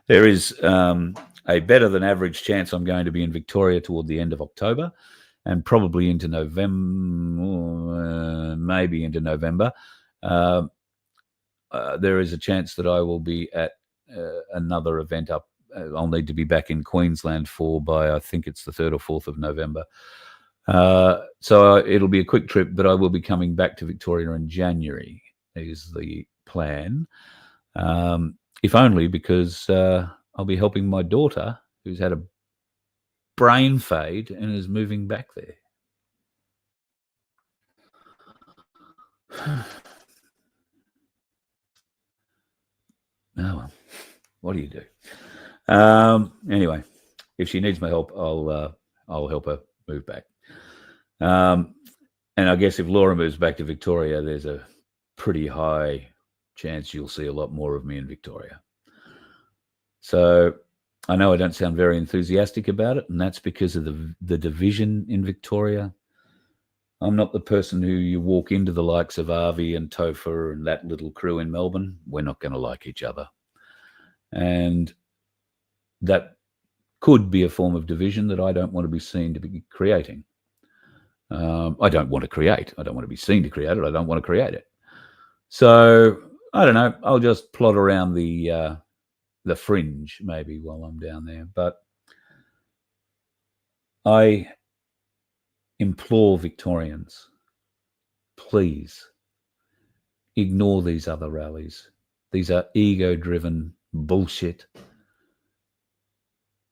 There is a better than average chance I'm going to be in Victoria toward the end of October, and probably into November, maybe into November. There is a chance that I will be at another event up. I'll need to be back in Queensland by, I think it's the 3rd or 4th of November. So it'll be a quick trip, but I will be coming back to Victoria in January, is the plan. If only because I'll be helping my daughter, who's had a brain fade and is moving back there. Oh, well, what do you do? Anyway, if she needs my help, I'll help her move back. And I guess if Laura moves back to Victoria, there's a pretty high chance you'll see a lot more of me in Victoria. So I know I don't sound very enthusiastic about it, and that's because of the division in Victoria. I'm not the person who you walk into the likes of Avi and Topher and that little crew in Melbourne. We're not going to like each other. And that could be a form of division that I don't want to be seen to be creating. I don't want to create. I don't want to be seen to create it. I don't want to create it. So I don't know. I'll just plod around the fringe maybe while I'm down there. But I implore Victorians, please ignore these other rallies. These are ego-driven bullshit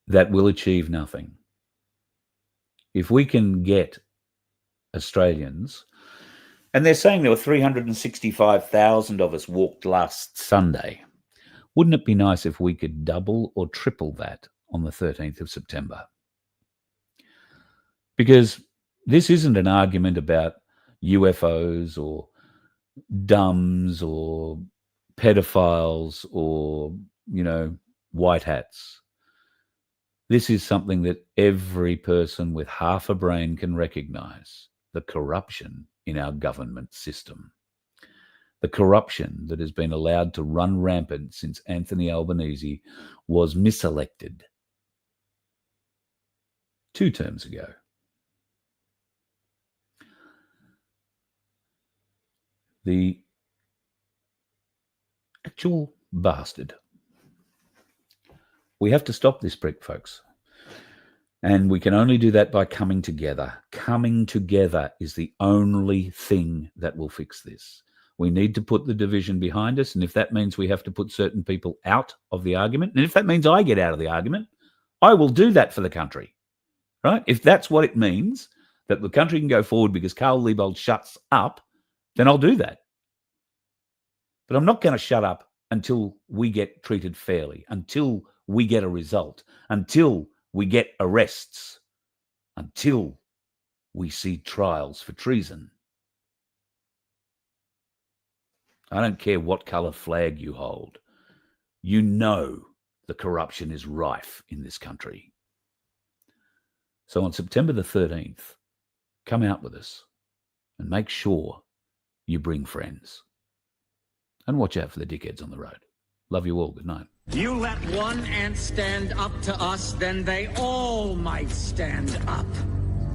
that will achieve nothing. If we can get Australians, and they're saying there were 365,000 of us walked last Sunday, wouldn't it be nice if we could double or triple that on the 13th of September? Because this isn't an argument about UFOs or dumbs or pedophiles or, white hats. This is something that every person with half a brain can recognise: the corruption in our government system. The corruption that has been allowed to run rampant since Anthony Albanese was miselected 2 terms ago. The actual bastard. We have to stop this prick, folks. And we can only do that by coming together. Coming together is the only thing that will fix this. We need to put the division behind us. And if that means we have to put certain people out of the argument, and if that means I get out of the argument, I will do that for the country, right? If that's what it means, that the country can go forward because Carl Liebold shuts up, then I'll do that. But I'm not going to shut up until we get treated fairly, until we get a result, until we get arrests, until we see trials for treason. I don't care what colour flag you hold. You know the corruption is rife in this country. So on September the 13th, come out with us and make sure you bring friends. And watch out for the dickheads on the road. Love you all. Good night. You let one ant stand up to us, then they all might stand up.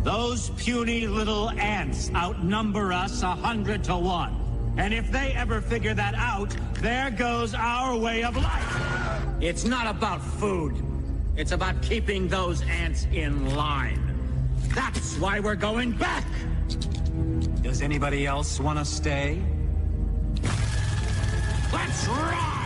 Those puny little ants outnumber us 100 to 1. And if they ever figure that out, there goes our way of life. It's not about food. It's about keeping those ants in line. That's why we're going back. Does anybody else want to stay? Let's ride!